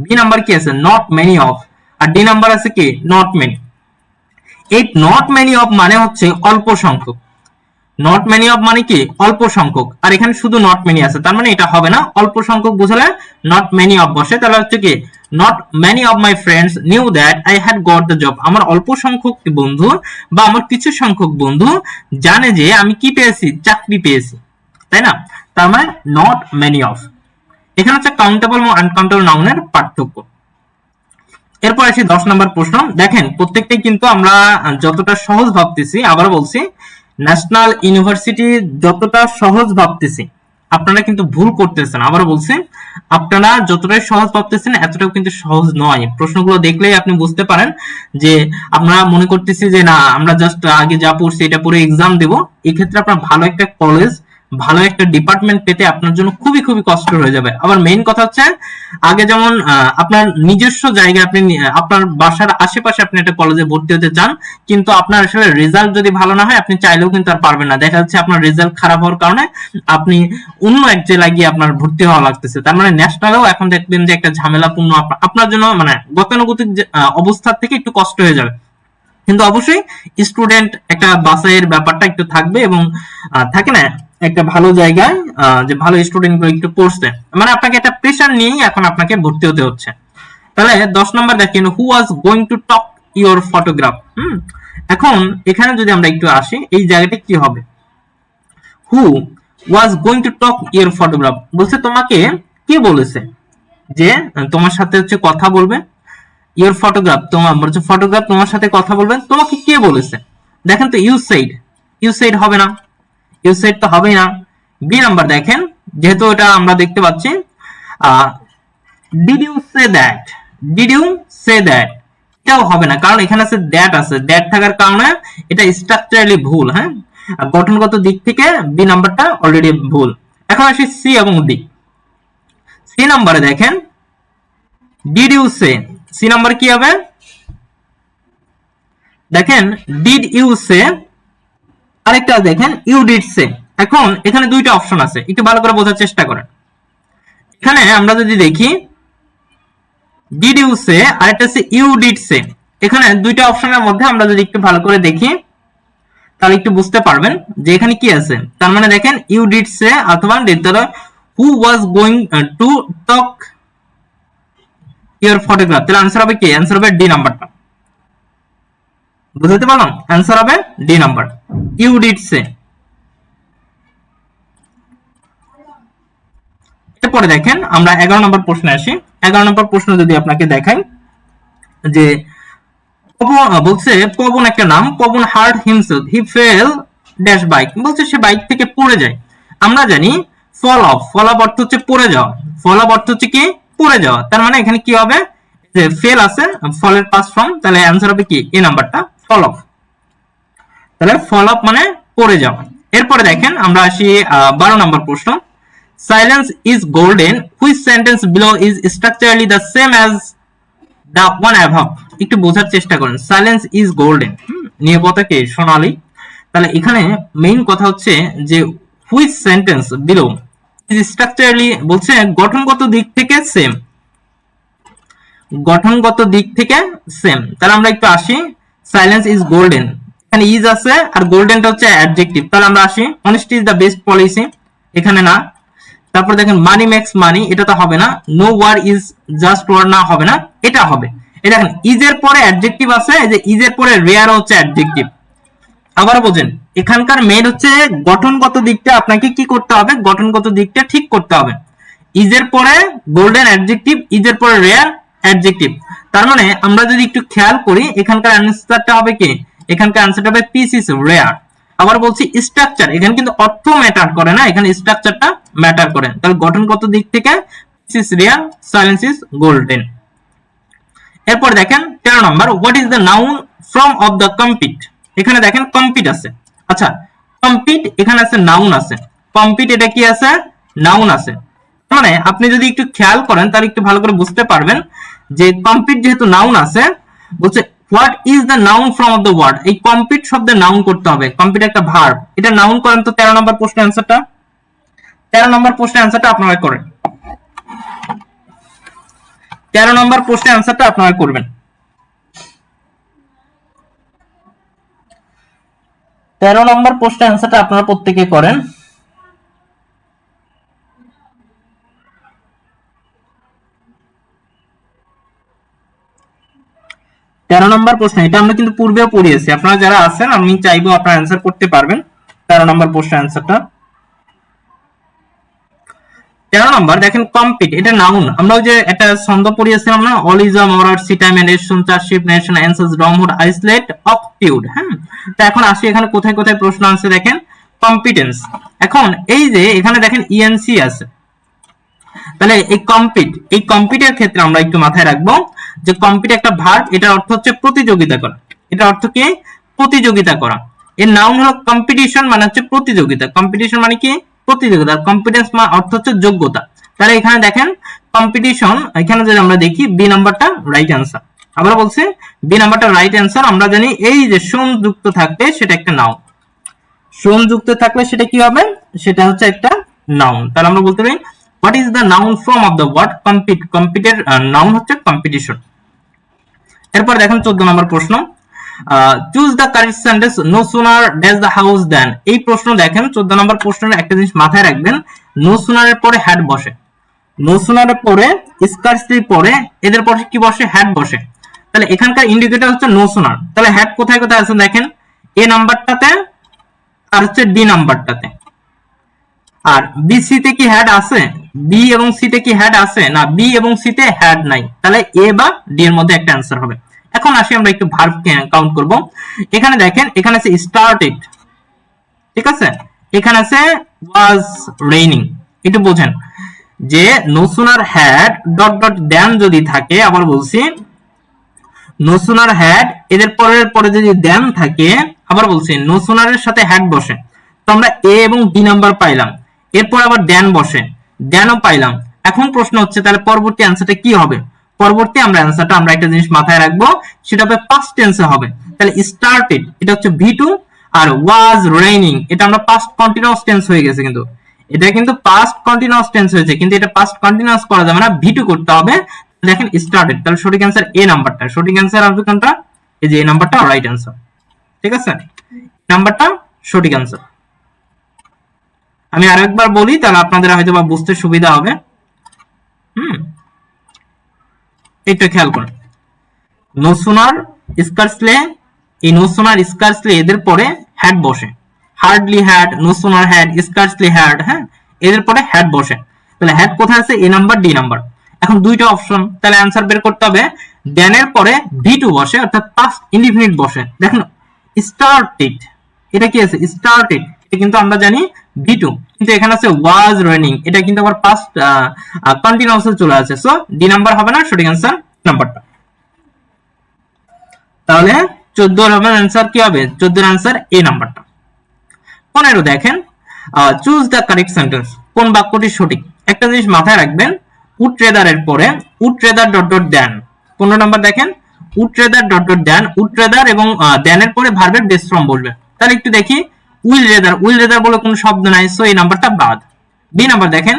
বি নাম্বার কি আছে? Not many of. আর ডি নাম্বার আছে কি? Not many. এই নট মেনি অফ মানে হচ্ছে অল্প সংখ্যক। নট মেনি অফ মানে কি? অল্প সংখ্যক। আর এখানে শুধু নট মেনি আছে, তার মানে এটা হবে না। অল্প সংখ্যক বুঝলে নট মেনি অফ বসে। তাহলে হচ্ছে কি? Not many of my friends knew that I had got the job. আমার অল্প সংখ্যক বন্ধু বা আমার কিছু সংখ্যক বন্ধু জানে যে আমি কি পেয়েছি? চাকরি পেয়েছি, তাই না? তার মানে নট মেনি অফ। এখানে হচ্ছে কাউন্টেবল এবং আনকাউন্টেবল নাউনের পার্থক্য। এরপর আসি 10 নম্বর প্রশ্ন। দেখেন, প্রত্যেকটাই কিন্তু আমরা যতটা সহজ ভাবতেছি, আবার বলছি, ন্যাশনাল ইউনিভার্সিটি যতটা সহজ ভাবতেছি, আপনারা কিন্তু ভুল করতেছেন। আবার বলছি, আপনারা যতটাই সহজ ভাবতেছেন এতটাও কিন্তু সহজ নয়। প্রশ্নগুলো দেখলেই আপনি বুঝতে পারেন যে আমরা মনে করতেছি যে না, আমরা জাস্ট আগে যা পড়ছি এটা পড়ে এক্সাম দেব। এই ক্ষেত্রে আপনার ভালো একটা কলেজ, ভালো একটা ডিপার্টমেন্ট পেতে আপনার জন্য খুবই খুবই কষ্ট হয়ে যাবে। আবার মেইন কথা হচ্ছে, আগে যেমন আপনার নিজস্ব জায়গায় আপনি আপনার বাসার আশেপাশে আপনি একটা কলেজে ভর্তি হতে চান, কিন্তু আপনার আসলে রেজাল্ট যদি ভালো না হয় আপনি চাইলেও কিন্তু আর পারবেন না। দেখা যাচ্ছে আপনার রেজাল্ট খারাপ হওয়ার কারণে আপনি অন্য এক জেলায় গিয়ে আপনার ভর্তি হওয়া লাগতেছে। তার মানে ন্যাশনালেও এখন দেখবেন যে একটা ঝামেলাপূর্ণ আপনার জন্য, মানে গতানুগতিক অবস্থার থেকে একটু কষ্ট হয়ে যাবে। কিন্তু অবশ্যই স্টুডেন্ট একটা বাছাইয়ের ব্যাপারটা একটু থাকবে, এবং থাকে না একটা ভালো জায়গায় যে ভালো স্টুডেন্ট গুলো একটু পড়ছে, মানে আপনাকে একটা প্রেশার নিয়েই এখন আপনাকে ভর্তি হতে হচ্ছে। তাহলে 10 নম্বর দেখেন, who was going to talk your photograph. এখন এখানে যদি আমরা একটু আসি, এই জায়গাটা কি হবে? Who was going to talk your photograph বলছে তোমাকে কে বলেছে যে তোমার সাথে হচ্ছে কথা বলবে? ইওর ফটোগ্রাফ, তোমার বলছে ফটোগ্রাফ তোমার সাথে কথা বলবেন, তোমাকে কে বলেছে? দেখেন তো, ইউ সেইড, ইউ সেইড হবে না, ইউ সেইড তো হবেই না। বি নাম্বার দেখেন, যেহেতু এটা আমরা দেখতে পাচ্ছি, did you say that, did you say that, এটাও হবে না, কারণ এখানে আছে দ্যাট, আছে দ্যাট থাকার কারণে এটা স্ট্রাকচারালি ভুল। হ্যাঁ, গঠনগত দিক থেকে বি নাম্বারটা অলরেডি ভুল। এখন আসি সি এবং ডি। সি নাম্বারে দেখেন, did you say, C number কি হবে? দেখেন ডিড ইউ সে, আরেকটা দেখেন ইউ ডিড সে। এখন এখানে দুইটা অপশন আছে, একটু ভালো করে বোঝার চেষ্টা করেন। এখানে আমরা যদি দেখি ডিড ইউ সে, আরেকটা আছে ইউ ডিড সে। এখানে দুইটা অপশনের মধ্যে আমরা যদি একটু ভালো করে দেখি তাহলে একটু বুঝতে পারবেন যে এখানে কি আছে। তার মানে দেখেন ইউ ডিড সে অথবা who was going to talk your photograph. তাহলে আনসার হবে কি? আনসার হবে ডি নাম্বারটা। বুঝতে পারলাম? আনসার হবে ডি নাম্বার, ইউ ডিড সে। এরপরে দেখেন আমরা 11 নম্বর প্রশ্নে আসি। 11 নম্বর প্রশ্ন যদি আপনাকে দেখাই, যে বলছে পবন একটা নাম, পবন হার্ট হিমসেলফ, হি ফেল ড্যাশ বাইক, বলছে সে বাইক থেকে পড়ে যায়। আমরা জানি ফল অফ, ফল অফ অর্থ হচ্ছে পড়ে যাওয়া, ফল অফ অর্থ হচ্ছে কি? পড়ে যাওয়া। তার মানে এখানে কি হবে? যে ফেল আছে, ফলের পাস্ট ফর্ম, তাহলে অ্যান্সার হবে কি? এ নাম্বারটা, ফল অফ। তাহলে ফল অফ মানে পড়ে যাওয়া। এরপরে দেখেন আমরা আসি 12 নম্বর প্রশ্ন। Silence is golden, which sentence below is structurally the same as the one above. একটু বোঝার চেষ্টা করেন, সাইলেন্স ইজ গোল্ডেন, নিরাপত্তা কে সোনালী। তাহলে এখানে মেইন কথা হচ্ছে যে which sentence below is structurally, বলছে গঠনগত দিক থেকে সেম, গঠনগত দিক থেকে সেম। তাহলে আমরা একটু আসি, সাইলেন্স ইজ গোল্ডেন, এখানে ইজ আছে আর গোল্ডেনটা হচ্ছে অ্যাডজেক্টিভ, তাহলে আমরা আসি honesty is the best policy, এখানে না। তারপর দেখেন মানি মেক্স মানি, এটা তো হবে না। No war is just war, না হবে না, এটা হবে। এই দেখেন ইজ এর পরে অ্যাডজেক্টিভ আছে, এই যে ইজ এর পরে রেয়ার হচ্ছে অ্যাডজেক্টিভ। আবার বোঝেন, এখানকার মেইন হচ্ছে গঠনগত দিকটা আপনাকে কি করতে হবে, গঠনগত দিকটা ঠিক করতে হবে। ইজ এর পরে গোল্ডেন অ্যাডজেক্টিভ, ইজ এর পরে রেয়ার অ্যাডজেক্টিভ। তার মানে আমরা যদি একটু খেয়াল করি, এখানকার অ্যান্সারটা হবে কি, এখানকার অ্যান্সারটা হবে পিস ইজ রেয়ার। আবার বলছি স্ট্রাকচার, এখানে কিন্তু অর্থ ম্যাটার করে না, এখানে স্ট্রাকচারটা ম্যাটার করে। তাহলে গঠনগত দিক থেকে peace is rare, silence is golden. এরপর দেখেন 13 নম্বর, what is the noun form of the compete. এখানে দেখেন কম্পিট আছে, আচ্ছা কম্পিট এখানে আছে, নাউন আছে, কম্পিট এটা কি আছে, নাউন আছে। মানে আপনি যদি একটু খেয়াল করেন তাহলে একটু ভালো করে বুঝতে পারবেন যে কম্পিট যেহেতু নাউন আছে, বলছে what is the noun from of the word, এই কম্পিট শব্দের নাউন করতে হবে, কম্পিট একটা ভার্ব, এটা নাউন করেন তো। 13 নম্বর প্রশ্নের অ্যান্সারটা, 13 নম্বর প্রশ্নের অ্যান্সারটা আপনারা করেন, 13 নম্বর প্রশ্নের অ্যান্সারটা আপনারা করবেন। 13 নম্বর প্রশ্নের অ্যান্সারটা আপনারা প্রত্যেকে করেন। 13 নম্বর প্রশ্ন, এটা আমরা কিন্তু পূর্বেও পড়িয়েছি, আপনারা যারা আছেন আমি চাইবো আপনারা অ্যান্সার করতে পারবেন 13 নম্বর প্রশ্নের অ্যান্সারটা। 13 নম্বর দেখেন কম্পিট, এটা নাউন। আমরা ওই যে একটা ছন্দ পড়িয়েছিলাম না, অলিজম অরার সিটাইম নেশন চারশিপ নেশন অ্যান্সার্স ডমহুড আইসলেট অপটিউড। হ্যাঁ, তো এখন আসি এখানে কোথায় কোথায় প্রশ্ন আছে দেখেন। কম্পিটেন্স, এখন এই যে এখানে দেখেন ইএনসি আছে, তাহলে এই কম্পিট, এই কম্পিটের ক্ষেত্রে আমরা একটু মাথায় রাখবো যে কম্পিট একটা ভার্ব, এটার অর্থ হচ্ছে প্রতিযোগিতা করা। এটা অর্থ কি, প্রতিযোগিতা করা। এর নাউন হলো কম্পিটিশন, মানে হচ্ছে প্রতিযোগিতা। কম্পিটিশন মানে কি, প্রতিযোগিতা। কম্পিটেন্স মানে অর্থ হচ্ছে যোগ্যতা। তাহলে এখানে দেখেন কম্পিটিশন, এখানে যদি আমরা দেখি বি নাম্বারটা রাইট অ্যান্সার। আবার বলছি বি নাম্বারটা রাইট অ্যান্সার। আমরা জানি এই যে সোম যুক্ত থাকলে সেটা একটা নাউন, সোম যুক্ত থাকলে সেটা কি হবে, সেটা হচ্ছে একটা নাউন। তাহলে আমরা বলতে পারি what is the noun form of the word compete, compete এর নাউন হচ্ছে কম্পিটিশন। এরপর দেখেন 14 নম্বর প্রশ্ন, choose the correct sentence no sooner dash the house then. এই প্রশ্ন দেখেন 14 নম্বর প্রশ্নের একটা জিনিস মাথায় রাখবেন, নো সুনারের পরে হ্যাড বসে, নো সুনারের পরে স্কার্সলি পরে এদের পরে কি বসে, হ্যাড বসে। তাহলে এখানকার ইন্ডিকেটর হচ্ছে নো সুনার, তাহলে হ্যাড কোথায় কোথায় আছে দেখেন, এ নাম্বারটাতে আর হচ্ছে ডি নাম্বারটাতে। আর বি সি তে কি হ্যাড আছে, বি এবং সি তে কি হ্যাড আছে, না বি এবং সি তে হ্যাড নাই। তাহলে এ বা ডি এর মধ্যে একটা অ্যান্সার হবে। এখন আসি আমরা একটু ভার্ব কাউন্ট করব। এখানে দেখেন, এখানে আছে স্টার্টেড, ঠিক আছে, এখানে আছে ওয়াজ রেইনিং। একটু বোঝেন যে no sooner had dot dot then যদি থাকে, আবার বলছি নো সুনার হ্যাড এদের পরের পরে যদি দেন থাকে, আবার বলছি নো সুনারের সাথে হ্যাড বসে, তো আমরা এ এবং বি নাম্বার পাইলাম। এরপর আবার দেন বসে, দেনও পাইলাম। এখন প্রশ্ন হচ্ছে তাহলে পরবর্তী অ্যান্সারটা কি হবে। পরবর্তী আমরা অ্যান্সারটা আমরা একটা জিনিস মাথায় রাখবো, সেটা হবে পাস্ট টেন্সে হবে। তাহলে স্টার্টেড এটা হচ্ছে ভি2, আর ওয়াজ রেইনিং এটা আমরা পাস্ট কন্টিনিউয়াস টেন্স হয়ে গেছে, কিন্তু এটা কিন্তু পাস্ট কন্টিনিউয়াস টেন্স হয়েছে, কিন্তু এটা পাস্ট কন্টিনিউয়াস করা যাবে না, ভি2 করতে হবে। দেখেন স্টার্টেড, তাহলে সঠিক অ্যান্সার এ নাম্বারটা, সঠিক অ্যান্সার আসবে কোনটা, এই যে এই নাম্বারটা রাইট অ্যান্সার, ঠিক আছে, নাম্বারটা সঠিক অ্যান্সার। আমি আরেকবার বলি তাহলে আপনাদের হয়তো বা বুঝতে সুবিধা হবে। একটু খেয়াল করুন, নো সুনার স্কার্সলে, এই নো সুনার স্কার্সলে এদের পরে হ্যাড বসে, hardly had, no sooner had, scarcely had, হ্যাঁ এদের পরে হ্যাড বসে। তাহলে হ্যাড কোথায় আছে, এ নাম্বার ডি নাম্বার। এখন দুইটা অপশন, তাহলে অ্যান্সার বের করতে হবে। দেনের পরে ভি2 বসে, অর্থাৎ পাস্ট ইনডিফিনিট বসে। দেখেন স্টার্টেড, এটা কি আছে স্টার্টেড, এটা কিন্তু আমরা জানি ভি2, কিন্তু এখানে আছে ওয়াজ রানিং, এটা কিন্তু আবার পাস্ট কন্টিনিউয়াসে চলে আসে। সো ডি নাম্বার হবে না, সঠিক অ্যান্সার নাম্বারটা। তাহলে 14 এর অ্যান্সার কি হবে, 14 এর অ্যান্সার এ নাম্বারটা। 15 দেখেন, চুজ দ্য কারেক্ট সেন্টেন্স, কোন বাক্যটি সঠিক। একটা জিনিস মাথায় রাখবেন, উড রেদার এর পরে would rather dot dot then. 15 number দেখেন, would rather dot dot then, would rather এবং দেন এর পরে ভার্বের বেস ফর্ম বলবে। তাহলে একটু দেখি, উইল রেদার বলে কোনো শব্দ নাই, সো এই নাম্বারটা বাদ। বি নাম্বার দেখেন,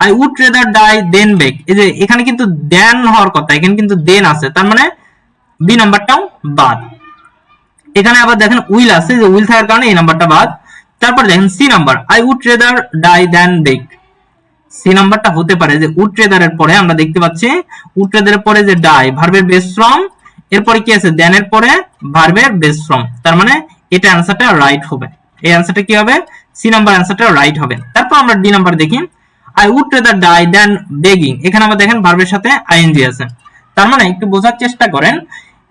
I would rather die than beg, এই যে এখানে কিন্তু দেন হওয়ার কথা, এখানে কিন্তু দেন আছে, তার মানে বি নাম্বারটাও বাদ। এখানে আবার দেখেন উইল আছে, যে উইল থাকার কারণে এই নাম্বারটা বাদ। তারপর দেখেন C number, I would rather die than beg, C নাম্বারটা হতে পারে যে উড রেদার এর পরে আমরা দেখতে পাচ্ছি উড রেদার এর পরে যে ডাই ভার্বের বেস ফর্ম, এরপরে কি আছে দেন এর পরে ভার্বের বেস ফর্ম, তার মানে এটা অ্যানসারটা রাইট হবে। এই অ্যানসারটা কি হবে, সি নাম্বার অ্যানসারটা রাইট হবে। তারপর আমরা ডি নাম্বার দেখি, I would rather die than begging, এখানে আমরা দেখেন ভার্বের সাথে আইএনজি আছে, তার মানে একটু বোঝার চেষ্টা করেন,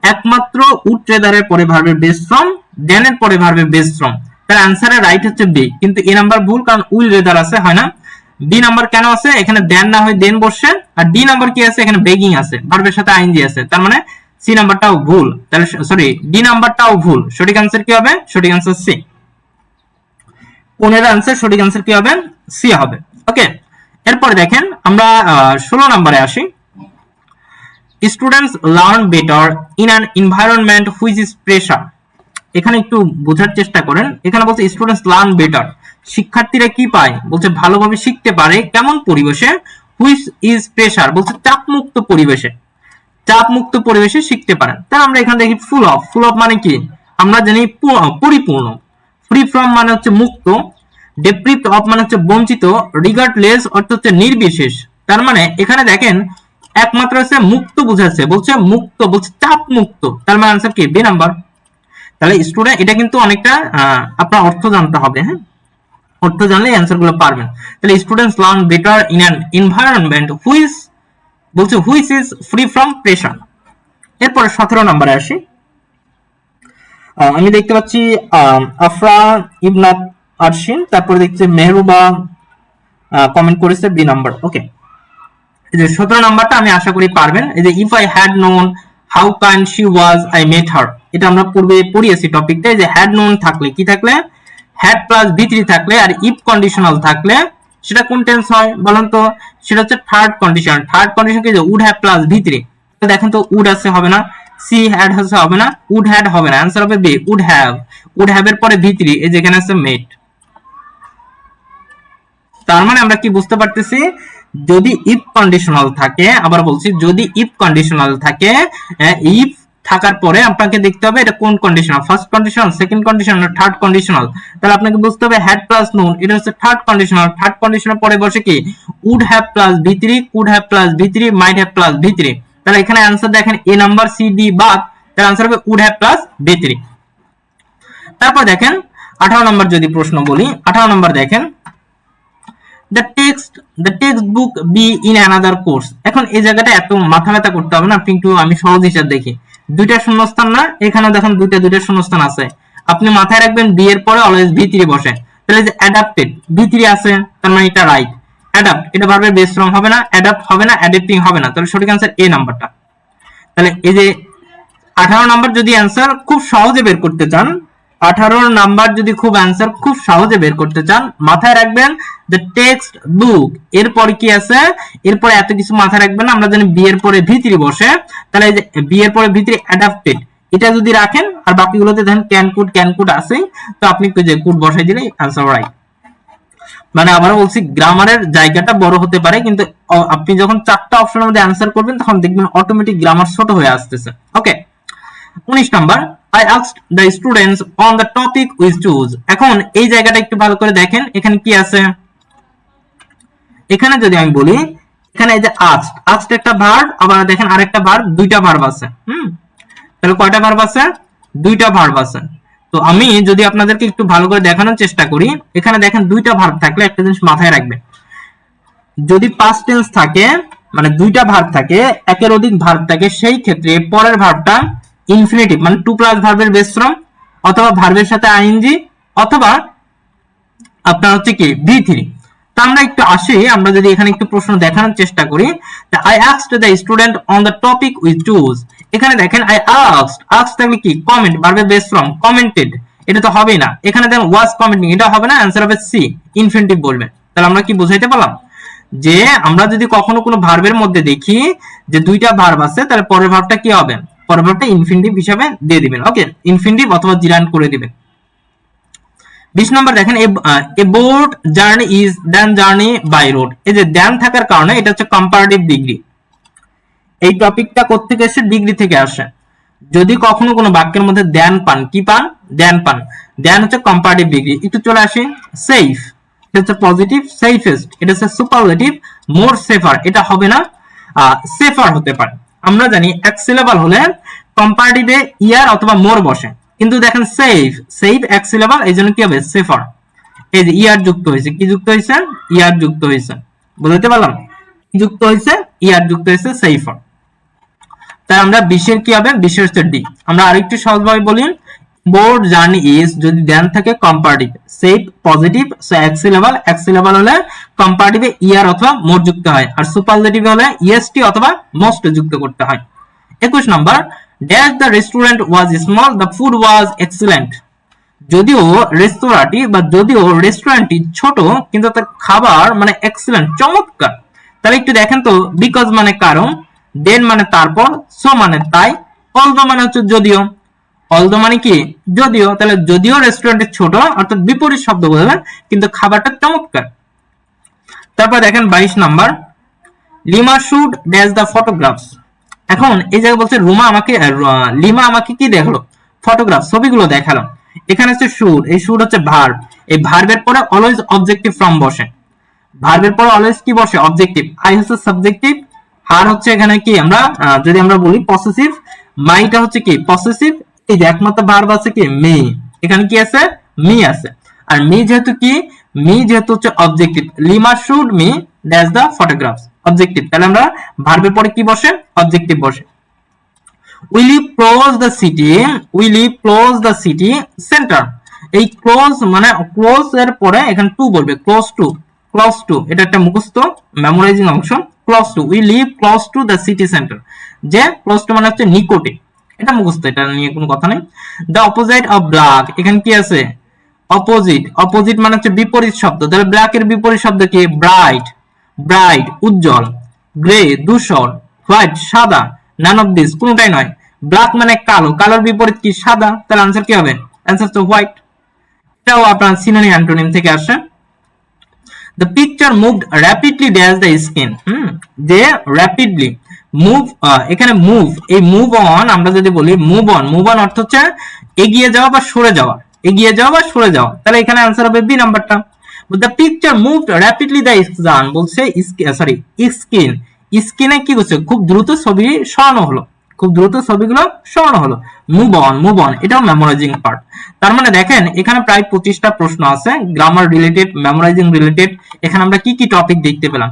একমাত্র উড রেদার এর পরে ভার্বের বেস ফর্ম, দেন এর পরে ভার্বের বেস ফর্ম, তার অ্যানসারের রাইট হচ্ছে বি। কিন্তু এ নাম্বার ভুল, কারণ উইল রেদার আছে, হয় না। ডি নাম্বার কেন আছে, এখানে দেন না হয় দেন বসছে, আর ডি নাম্বার কি আছে, এখানে বেগিং আছে, ভার্বের সাথে আইএনজি আছে, তার মানে সি নাম্বারটাও ভুল। তাহলে সরি, ডি নাম্বারটাও ভুল। সঠিক আনসার কি হবে, সঠিক আনসার সি। 15 আনসার সঠিক আনসার কি হবে, সি হবে। ওকে, এরপরে দেখেন আমরা 16 নম্বরে আসি। Students learn better in an environment which is pressure. এখানে একটু বোঝার চেষ্টা করেন, এখানে বলছে স্টুডেন্টস লার্ন বেটার, শিক্ষার্থীরা কি পায়, বলছে ভালোভাবে শিখতে পারে কেমন পরিবেশে, হুইচ ইজ প্রেসার, বলছে চাপমুক্ত পরিবেশে, চাপমুক্ত পরিবেশে শিখতে পারেন। তাই আমরা এখানে দেখি ফুল অফ, ফুল অফ মানে কি, আমরা জানি পরিপূর্ণ, ফ্রি ফ্রম মানে হচ্ছে মুক্ত, ডেপ্রিভড অফ মানে হচ্ছে বঞ্চিত, রিগার্ডলেস অর্থ হচ্ছে নির্বিশেষ। তার মানে এখানে দেখেন একমাত্র হচ্ছে মুক্ত বোঝাচ্ছে, বলছে মুক্ত, বলছে চাপ মুক্ত, তার মানে আনসার কি, বি নাম্বার। তাহলে স্টুডেন্ট এটা কিন্তু অনেকটা আপনার অর্থ জানতে হবে, হ্যাঁ, অর্থ জানলে অ্যান্সার গুলো পারবেন। তাহলে students learn better in an environment which, বলছে which is free from pressure. এরপরে 17 নম্বরে আসি। আমি দেখতে পাচ্ছি আফরা ইবনাত আরশিন, তারপরে দেখছি মেহরুবা কমেন্ট করেছে বি নাম্বার। ওকে, এই যে 17 নাম্বারটা আমি আশা করি পারবেন। এই যে if I had known how kind she was I met her, এটা আমরা পূর্বে পড়িয়েছি টপিকটা। এই যে হ্যাড নোন থাকলে কি থাকলে, হ্যাড প্লাস ভি3 থাকলে আর ইফ কন্ডিশনাল থাকলে সেটা কোন টেন্স হয় বলেন তো, সেটা হচ্ছে থার্ড কন্ডিশন। থার্ড কন্ডিশন কি, উড হ্যাভ প্লাস ভি3, দেখেন তো উড আছে হবে না, সি হ্যাড আছে হবে না, উড হ্যাড হবে না, অ্যানসার হবে B would have. Would have এর পরে ভি3, এই যেখানে আছে মেট। তার মানে আমরা কি বুঝতে পারতেছি, যদি ইফ কন্ডিশনাল থাকে, আবার বলছি যদি ইফ কন্ডিশনাল থাকে, ইফ থাকার পরে আপনাকে দেখতে হবে এটা কোন conditional, first conditional, second conditional না থার্ড কন্ডিশনাল। তাহলে আপনাকে বুঝতে হবে হ্যাড প্লাস নোন, এটা হচ্ছে থার্ড কন্ডিশনাল। থার্ড কন্ডিশনাল পরে বসে কি, উড হ্যাভ প্লাস ভি3, কুড হ্যাভ প্লাস ভি3, মাইট হ্যাভ প্লাস ভি3। তাহলে এখানে आंसर দেখেন এ নাম্বার সি ডি বাদ, তাহলে आंसर হবে উড হ্যাভ প্লাস ভি3। তারপর দেখেন 18 নম্বর যদি প্রশ্ন বলি, 18 নম্বর দেখেন the textbook be in another course। এখন এই জায়গাটা এত মাথা ব্যথা করতে হবে না, আপনি একটু, আমি সহজ হিসাব দেখি, দুইটা শূন্যস্থান না, এখানে দেখেন দুইটা শূন্যস্থান আছে, আপনি মাথায় রাখবেন বি এর পরে অলওয়েজ ভি3 বসে। তাহলে যে অ্যাডাপ্টেড ভি3 আছে, তার মানে এটা রাইট। অ্যাডাপ্ট এটা ভার্বের বেস ফর্ম হবে না, অ্যাডাপ্ট হবে না, অ্যাডাপ্টিং হবে না, তাহলে সঠিক आंसर এ নাম্বারটা। তাহলে এই যে 18 নাম্বার যদি आंसर খুব সহজে বের করতে চান, 18 নাম্বার যদি খুব आंसर খুব সহজে বের করতে চান, মাথায় রাখবেন দ্য টেক্সট বুক, এরপর কি আছে, এরপর এত কিছু মাথায় রাখবেন না, আমরা জানি বি এর পরে ভি3 বসে, তাহলে এই যে বি এর পরে ভি3 অ্যাডাপ্টেড এটা যদি রাখেন, আর বাকিগুলোতে দেখেন ক্যান কুড আছে, তো আপনি যে কুড বসাই দিলেই आंसर রাইট। মানে আবারও বলছি, গ্রামারের জায়গাটা বড় হতে পারে, কিন্তু আপনি যখন চারটা অপশনের মধ্যে आंसर করবেন তখন দেখবেন অটোমেটিক গ্রামার ছোট হয়ে আসতেছে। ওকে, 19 number, I asked the students on the topic we choose। এখন এই জায়গাটা একটু ভালো করে দেখেন, এখানে কি আছে, এখানে যদি আমি বলি, এখানে এই যে asked একটা ভার্ব, আবার দেখেন আরেকটা ভার্ব, দুইটা ভার্ব আছে। তাহলে কয়টা ভার্ব আছে, দুইটা ভার্ব আছে। তো আমি যদি আপনাদেরকে একটু ভালো করে দেখানোর চেষ্টা করি, এখানে দেখেন দুইটা ভার্ব থাকলে একটা জিনিস মাথায় রাখবেন, যদি পাস্ট টেন্স থাকে মানে দুইটা ভার্ব থাকে, একের অধিক ভার্ব থাকে, সেই ক্ষেত্রে পরের ভার্বটা ইনফিনিটিভ মানে টু প্লাস ভার্বের বেস ফর্ম, অথবা ভার্বের সাথে আইএনজি, অথবা আপনার হচ্ছে কি ভি3। তো আমরা একটু আসি, আমরা যদি এখানে একটু প্রশ্ন দেখানোর চেষ্টা করি, I asked the student on the topic we choose। এখানে দেখেন I asked থাকলে কি কমেন্ট, ভার্বের বেস ফর্ম কমেন্টেড, এটা তো হবেই না। এখানে দেখেন ওয়াজ কমেন্টিং, এটা হবে না, অ্যান্সার হবে সি, ইনফিনিটিভ বলবেন। তাহলে আমরা কি বুঝাইতে পারলাম যে আমরা যদি কখনো কোনো ভার্বের মধ্যে দেখি যে দুইটা ভার্ব আছে, তাহলে পরের ভার্বটা কি হবে, পরের ভার্বটা ইনফিনিটিভ হিসাবে দিয়ে দিবেন। ওকে, ইনফিনিটিভ অথবা জিরান করে দিবেন। 20 নম্বর দেখেন, a boat journey is than journey by road. এই যে দ্যান থাকার কারণে এটা হচ্ছে কম্পারেটিভ ডিগ্রি। এই টপিকটা কোত্থেকে আসে, ডিগ্রি থেকে আসে। যদি কখনো কোনো বাক্যের মধ্যে দ্যান পান, কি পান, দ্যান পান, দ্যান হচ্ছে কম্পারেটিভ ডিগ্রি। একটু চলে আসি, সেফ এটা হচ্ছে পজিটিভ, সেফেস্ট এটা হচ্ছে সুপারলেটিভ, মোর সেফার এটা হবে না, সেফার হতে পারে। আমরা জানি এক সিলেবল হলে কম্পারেটিভে ইয়ার অথবা মোর বসে, কিন্তু দেখেন সেফ, সেফ এক সিলেবল, এই জন্য কি হবে, সেফার। এই যে ইয়ার যুক্ত হয়েছে, কি যুক্ত হয়েছে, ইয়ার যুক্ত হয়েছে, বুঝতে পারলাম, যুক্ত হয়েছে, ইয়ার যুক্ত হয়েছে, সেফার। তাই আমরা 20 কি হবে, 20 হচ্ছে ডি। আমরা আরেকটু সহজভাবে বলি, বোর্ড জার্নি ইজ যদি দেন থাকে কম্পারেটিভ, সেফ পজিটিভ, সো এক সিলেবল হলে কম্পারেটিভে ইয়ার অথবা মোর যুক্ত হয়, আর সুপারলেটিভ হলে ইএসটি অথবা মোস্ট যুক্ত করতে হয়। 21 নম্বর, dash the restaurant was small, the food was excellent. যদিও রেস্তোরাঁটি বা যদিও রেস্টুরেন্টটি ছোট, কিন্তু তার খাবার মানে এক্সিলেন্ট, চমৎকার। তাহলে একটু দেখেন তো, বিকজ মানে কারণ, দেন মানে তারপর, সো মানে তাই, অলদো মানে হচ্ছে যদিও, অলদো মানে কি, যদিও। তাহলে যদিও রেস্টুরেন্টে ছোট অর্থাৎ বিপরীত শব্দ বোঝাবে, কিন্তু খাবারটা চমৎকার। তারপর দেখেন 22 number, lima should dash the photographs. এখন এই জায়গায় বলছে লিমা আমাকে কি দেখালো, ফটোগ্রাফ, ছবিগুলো দেখালো। এখানে হচ্ছে শুড, এই শুড হচ্ছে ভার্ব, এই ভার্বের পরে অলওয়েজ অবজেক্টিভ ফর্ম বসে, ভার্বের পরে অলওয়েজ কি বসে, অবজেক্টিভ। আই হচ্ছে সাবজেক্টিভ, হার হচ্ছে এখানে কি আমরা যদি আমরা বলি পসেসিভ, মাইটা হচ্ছে কি পসেসিভ। এই যে একমাত্র ভার্ব আছে কি মি, এখানে কি আছে, মি আছে। আর মি যেহেতু কি, মি যেহেতু হচ্ছে objective, lima should me dash the photographs, objective. তাহলে আমরা ভার্বের পরে কি বসে, অবজেক্টিভ বসে। We live close the city, we live close the city centre. এই ক্লোজ মানে ক্লোজ এর পরে এখানে টু বলবে, ক্লোজ টু, ক্লোজ টু এটা একটা মুখস্থ মেমোরাইজিং অংশ। Close two, we live close to the city centre, যে ক্লোজ টু মানে হচ্ছে নিকটে, এটা মুখস্থ, এটা নিয়ে কোনো কথা নেই। দ্য অপোজিট অফ ব্ল্যাক, এখানে কি আছে, অপোজিট, অপোজিট মানে হচ্ছে বিপরীত শব্দ। তাহলে ব্ল্যাক এর বিপরীত শব্দ কি, ব্রাইট, ব্রাইট উজ্জ্বল, গ্রে ধূসর, হোয়াইট সাদা, নান অফ দিস কোনটাই নয়। ব্ল্যাক মানে কালো, কালোর বিপরীত কি, সাদা। তাহলে আনসার কি হবে, আনসার তো হোয়াইট। এটাও আপনার সিনোনিম অ্যান্টোনিম থেকে আসে। The picture moved rapidly dash the skin, যে rapidly move, এখানে move, এই move on আমরা যদি বলি move on, move on অর্থ হচ্ছে এগিয়ে যাওয়া বা সরে যাওয়া, এগিয়ে যাওয়া বা সরে যাওয়া। তাহলে এখানে आंसर হবে বি নাম্বারটা। The picture moved rapidly the skin, বলছে সরি স্কিন, স্কিনে কি হচ্ছে, খুব দ্রুত ছবি সরানো হলো, খুব দ্রুত ছবিগুলো সরানো হলো। মুভ অন, মুভ অন এটাও মেমোরাইজিং পার্ট। তার মানে দেখেন এখানে প্রায় 25টা প্রশ্ন আছে, গ্রামার রিলেটেড, মেমোরাইজিং রিলেটেড। এখানে আমরা কি কি টপিক দেখতে পেলাম,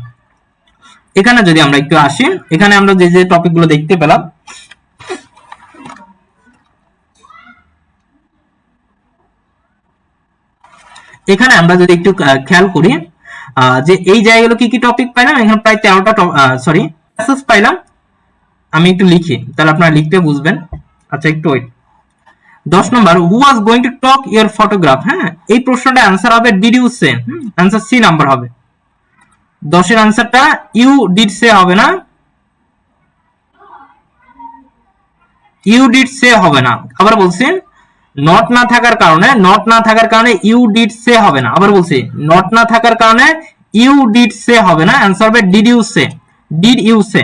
এখানে যদি আমরা একটু আসি, এখানে আমরা যে যে টপিকগুলো দেখতে পেলাম, এখানে আমরা যদি একটু খেয়াল করি যে এই জায়গাগুলো কি কি টপিক পাইলাম, এখানে প্রায় 13টা সরি প্যাসেজ পাইলাম। আমি একটু লিখি, তাহলে আপনারা লিখতে বুঝবেন। আচ্ছা একটু ওয়েট। 10 নম্বর, who was going to talk your photograph. হ্যাঁ, এই প্রশ্নটা आंसर হবে did you say, answer C number হবে। 10 এর आंसरটা ইউ ডিড সে হবে না, ইউ ডিড সে হবে না। আবার বলছি, নট না থাকার কারণে, নট না থাকার কারণে ইউ ডিড সে হবে না। আবার বলছি, নট না থাকার কারণে ইউ ডিড সে হবে না, आंसर হবে did you say, did you say.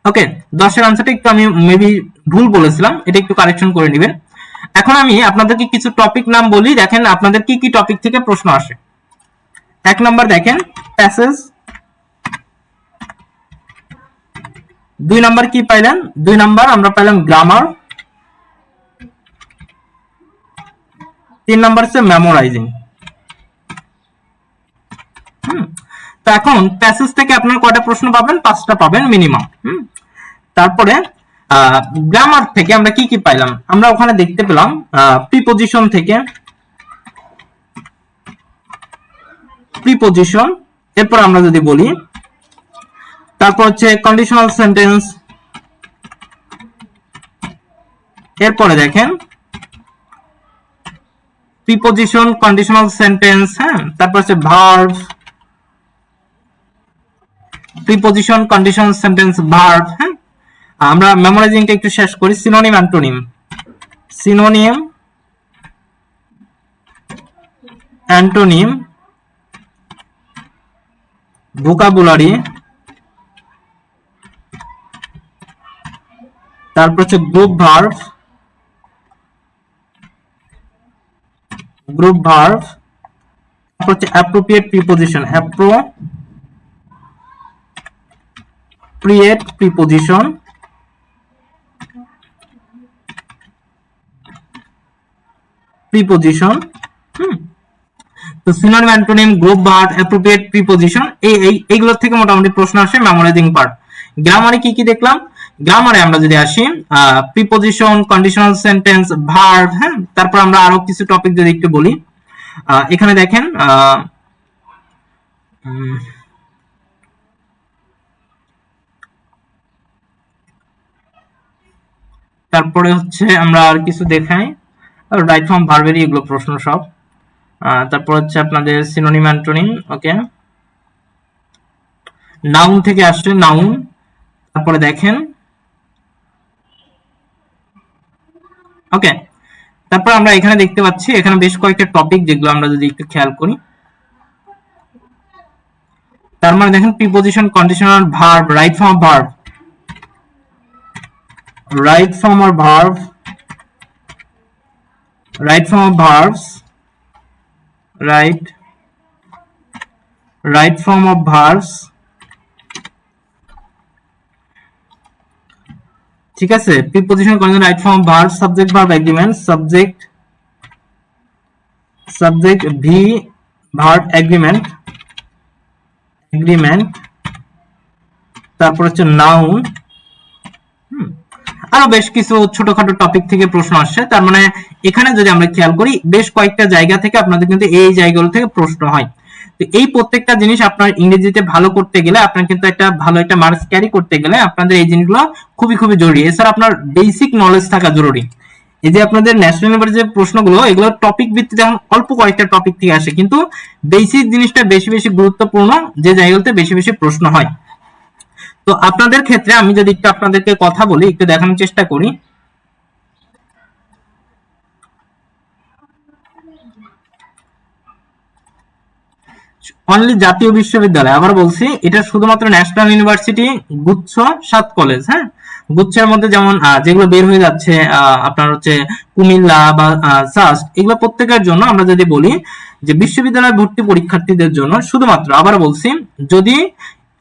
Okay, 10 এর आंसरটা একটু আমি মেবি ভুল বলেছিলাম, এটা একটু কারেকশন করে নেবেন। এখন আমি আপনাদেরকে কিছু টপিক নাম বলি, দেখেন আপনাদের কি কি টপিক থেকে প্রশ্ন আসে। 1 নাম্বার দেখেন প্যাসেজ, 2 নাম্বার কি পাইলেন, 2 নাম্বার আমরা পাইলাম গ্রামার, 3 নাম্বার হচ্ছে মেমোরাইজিং। তো এখন প্যাসেজ থেকে আপনারা কয়টা প্রশ্ন পাবেন, 5টা পাবেন মিনিমাম। তারপরে গ্রামার থেকে আমরা কি কি পাইলাম, আমরা ওখানে দেখতে পেলাম প্রিপজিশন থেকে, প্রিপজিশন, এরপর আমরা যদি বলি, তারপর হচ্ছে কন্ডিশনাল সেন্টেন্স, এরপরে দেখেন প্রিপজিশন, কন্ডিশনাল সেন্টেন্স, হ্যাঁ, তারপর হচ্ছে verb, preposition, conditional sentence, verb, হ্যাঁ। আমরা মেমোরাইজিংটা একটু শেষ করি। Synonym, antonym, synonym, antonym, vocabulary, তারপর হচ্ছে গ্রুপ ভার্ব, গ্রুপ ভার্ব, তারপর হচ্ছে appropriate preposition, appropriate preposition, preposition, তো synonym, antonym, group verb, appropriate preposition, এইগুলোর থেকে মোটামুটি প্রশ্ন আসে মেমোরাইজিং পার্ট। গ্রামারে কি কি দেখলাম? গ্রামারে আমরা যদি আসি, প্রিপজিশন, কন্ডিশনাল সেন্টেন্স, ভার্ব, হ্যাঁ, তারপর আমরা আরো কিছু টপিক যদি একটু বলি। এখানে দেখেন, তারপরে হচ্ছে আমরা আর কিছু দেখাই, রাইট ফর্ম, ভার্বেরই এগুলো প্রশ্ন সব। তারপর হচ্ছে আপনাদের সিনোনিম, অ্যান্টোনিম, ওকে, নাউন থেকে আসছে, নাউন। তারপরে দেখেন, ওকে, তারপর আমরা এখানে দেখতে পাচ্ছি এখানে বেশ কয়েকটা টপিক, যেগুলো আমরা যদি একটু খেয়াল করি, তার মানে দেখেন preposition, conditional, verb, right form verb, right form or verb, right form of verbs, right form of verbs, ঠিক আছে। Preposition, conditional, right form, verb, subject, verb, agreement, subject V, verb, agreement, তারপর হচ্ছে নাউন। আরো বেশ কিছু ছোটখাটো topic থেকে প্রশ্ন আসছে। তার মানে এখানে যদি আমরা খেয়াল করি, বেশ কয়েকটা জায়গা থেকে আপনাদের কিন্তু এই জায়গাগুলো থেকে প্রশ্ন হয়। তো এই প্রত্যেকটা জিনিস আপনার ইংরেজিতে ভালো করতে গেলে, আপনার কিন্তু একটা ভালো একটা মার্কস ক্যারি করতে গেলে আপনাদের এই জিনিসগুলো খুবই খুবই জরুরি। এছাড়া আপনার বেসিক নলেজ থাকা জরুরি। এই যে আপনাদের ন্যাশনাল ইউনিভার্সিটির যে প্রশ্নগুলো, এগুলো টপিক ভিত্তিতে অল্প কয়েকটা টপিক থেকে আসে, কিন্তু বেসিক জিনিসটা বেশি বেশি গুরুত্বপূর্ণ, যে জায়গাগুলোতে বেশি বেশি প্রশ্ন হয়। তো আপনাদের ক্ষেত্রে আমি যদি একটু আপনাদেরকে কথা বলি, একটু দেখানোর চেষ্টা করি। অনলি জাতীয় বিশ্ববিদ্যালয়, আবার বলছি, এটা শুধুমাত্র ন্যাশনাল ইউনিভার্সিটি, গুচ্ছ 7 কলেজ, হ্যাঁ, গুচ্ছের মধ্যে যেমন যেগুলো বের হয়ে যাচ্ছে আপনার হচ্ছে কুমিল্লা বা সাস্ট, এগুলো প্রত্যেকের জন্য আমরা যদি বলি যে বিশ্ববিদ্যালয় ভর্তি পরীক্ষার্থীদের জন্য শুধুমাত্র, আবার বলছি, যদি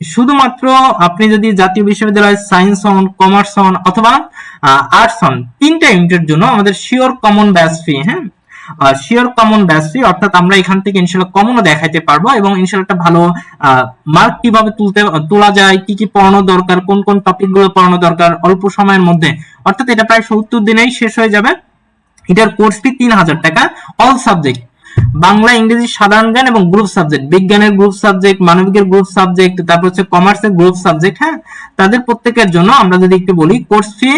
শুধুমাত্র আপনি যদি জাতীয় বিশ্ববিদ্যালয় সায়েন্স হন, কমার্স হন অথবা আর্টস হন, 3টা ইউনিটের জন্য আমাদের শিওর কমন ব্যাচ ফি, হ্যাঁ, শিওর কমন ব্যাচ ফি, অর্থাৎ আমরা এখান থেকে ইনশাআল্লাহ কমনও দেখাইতে পারবো, এবং ইনশাআল্লাহ একটা ভালো মার্ক কিভাবে তোলা যায়, কি কি পড়ানো দরকার, কোন কোন টপিক গুলো পড়ানো দরকার অল্প সময়ের মধ্যে, অর্থাৎ এটা প্রায় 70 দিনেই শেষ হয়ে যাবে। এটার কোর্স ফি 3000 টাকা, অল সাবজেক্ট, বাংলা, ইংরেজি, সাধারণ জ্ঞান এবং গ্রুপ সাবজেক্ট, বিজ্ঞানের গ্রুপ সাবজেক্ট, মানবিকের গ্রুপ সাবজেক্ট, তারপর হচ্ছে কমার্সের গ্রুপ সাবজেক্ট, হ্যাঁ, তাদের প্রত্যেকের জন্য আমরা যদি একটু বলি কোর্স ফি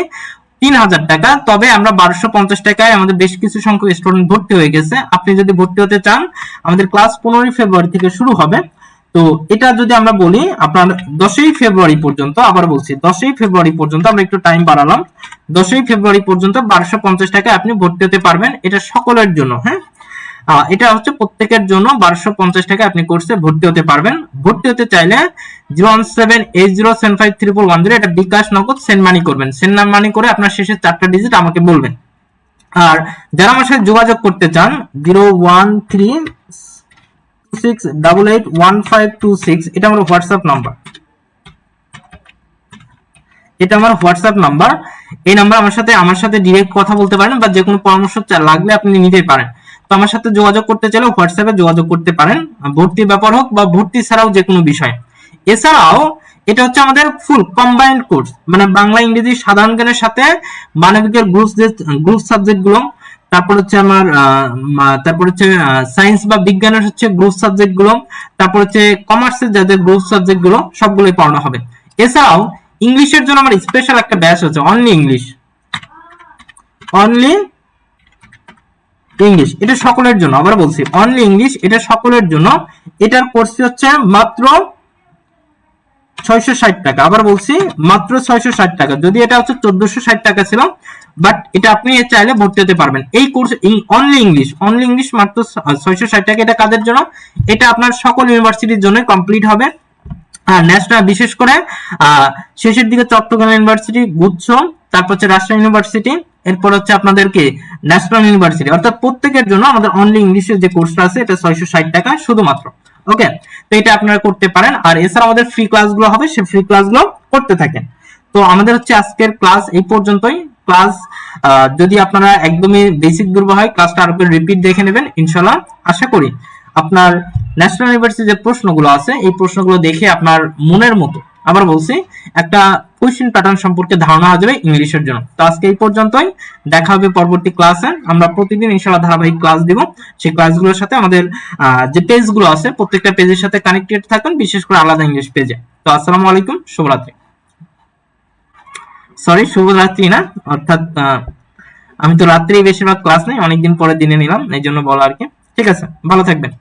3000 টাকা। তবে আমরা 1250 টাকায় আমাদের বেশ কিছু সংখ্যক স্টুডেন্ট ভর্তি হয়ে গেছে। আপনি যদি ভর্তি হতে চান, আমাদের ক্লাস 15 ফেব্রুয়ারি থেকে শুরু হবে। তো এটা যদি আমরা বলি আপনার 10ই ফেব্রুয়ারি পর্যন্ত, আবার বলছি 10ই ফেব্রুয়ারি পর্যন্ত, আমরা একটু টাইম বাড়ালাম, 10ই ফেব্রুয়ারি পর্যন্ত 1250 টাকায় আপনি ভর্তি হতে পারবেন। এটা সকলের জন্য, হ্যাঁ, এটা হচ্ছে প্রত্যেকের জন্য 1250 টাকা আপনি কোর্সে ভর্তি হতে পারবেন। ভর্তি হতে চাইলে 01780753110 এটা বিকাশ নগদ সেন্ড মানি করবেন। সেন্ড মানি করে আপনার শেষের 4টা ডিজিট আমাকে বলবেন। আর যারা আমার সাথে যোগাযোগ করতে চান, 01326881526, এটা আমার হোয়াটসঅ্যাপ নাম্বার, এটা আমার হোয়াটসঅ্যাপ নাম্বার। এই নাম্বার আমার সাথে ডিরেক্ট কথা বলতে পারেন, বা যে কোনো পরামর্শ লাগলে আপনি নিতেই পারেন। তো আমার সাথে যোগাযোগ করতে চাইলে হোয়াটসঅ্যাপে যোগাযোগ করতে পারেন, ভর্তির ব্যাপার হোক বা ভর্তি ছাড়াও যে কোনো বিষয়। এছাড়াও এটা হচ্ছে আমাদের ফুল কম্বাইন্ড কোর্স, মানে বাংলা, ইংরেজি, সাধারণ জ্ঞানের সাথে মানবিকের গ্রুপ সাবজেক্ট গুলো, তারপর হচ্ছে আমার তারপর হচ্ছে সায়েন্স বা বিজ্ঞানের হচ্ছে গ্রুপ সাবজেক্ট গুলো, তারপর হচ্ছে কমার্সের যাদের গ্রুপ সাবজেক্ট গুলো, সবগুলোই পড়ানো হবে। এছাড়াও ইংলিশের জন্য আমার স্পেশাল একটা ব্যাচ হচ্ছে অনলি ইংলিশ, অনলি ইংলিশ, এটা সকলের জন্য, আবার বলছি অনলি ইংলিশ, এটা সকলের জন্য। এটার কোর্স হচ্ছে মাত্র 660 টাকা, আবার বলছি মাত্র 660 টাকা। যদি এটা হচ্ছে 1460 টাকা ছিল, বাট এটা আপনি চাইলে ভর্তি হতে পারবেন। এই কোর্স অনলি ইংলিশ মাত্র 660 টাকা। এটা কাদের জন্য? এটা আপনার সকল ইউনিভার্সিটির জন্য কমপ্লিট হবে। আর ন্যাশনাল, বিশেষ করে শেষের দিকে চট্টগ্রাম ইউনিভার্সিটি, গুচ্ছ, তারপর হচ্ছে রাজশাহী ইউনিভার্সিটি, এরপর হচ্ছে আপনাদেরকে ন্যাশনাল ইউনিভার্সিটি, অর্থাৎ প্রত্যেকের জন্য আমাদের অনলি ইংলিশের যে কোর্সটা আছে এটা 660 টাকা শুধুমাত্র। ওকে, তো এটা আপনারা করতে পারেন। আর এছাড়া আমাদের ফ্রি ক্লাসগুলো হবে, সেই ফ্রি ক্লাসগুলো করতে থাকেন। তো আমাদের হচ্ছে আজকের ক্লাস এই পর্যন্তই। ক্লাস যদি আপনারা একদমই বেসিক দুর্বল হয়, ক্লাসটা আরো রিপিট দেখে নেবেন ইনশাআল্লাহ। আশা করি আপনার ন্যাশনাল ইউনিভার্সিটির যে প্রশ্নগুলো আছে এই প্রশ্নগুলো দেখে আপনার মনের মতো, আবার বলছি, একটা কোশ্চেন প্যাটার্ন সম্পর্কে ধারণা হয়ে যাবে ইংলিশের জন্য। তো আজকে এই পর্যন্তই, দেখা হবে পরবর্তী ক্লাসে। আমরা প্রতিদিন ইনশাআল্লাহ ধারাবাহিক ক্লাস দিব। সেই ক্লাসগুলোর সাথে আমাদের যে পেজগুলো আছে প্রত্যেকটা পেজের সাথে কানেক্টেড থাকুন, বিশেষ করে আলাদা ইংলিশ পেজে। তো আসসালামু আলাইকুম, শুভরাত্রি। সরি, শুভরাত্রি না, অর্থাৎ আমি তো রাত্রেই বেশিরভাগ ক্লাস নেই, অনেকদিন পরে দিনে নিলাম, এই জন্য বলা আর কি। ঠিক আছে, ভালো থাকবেন।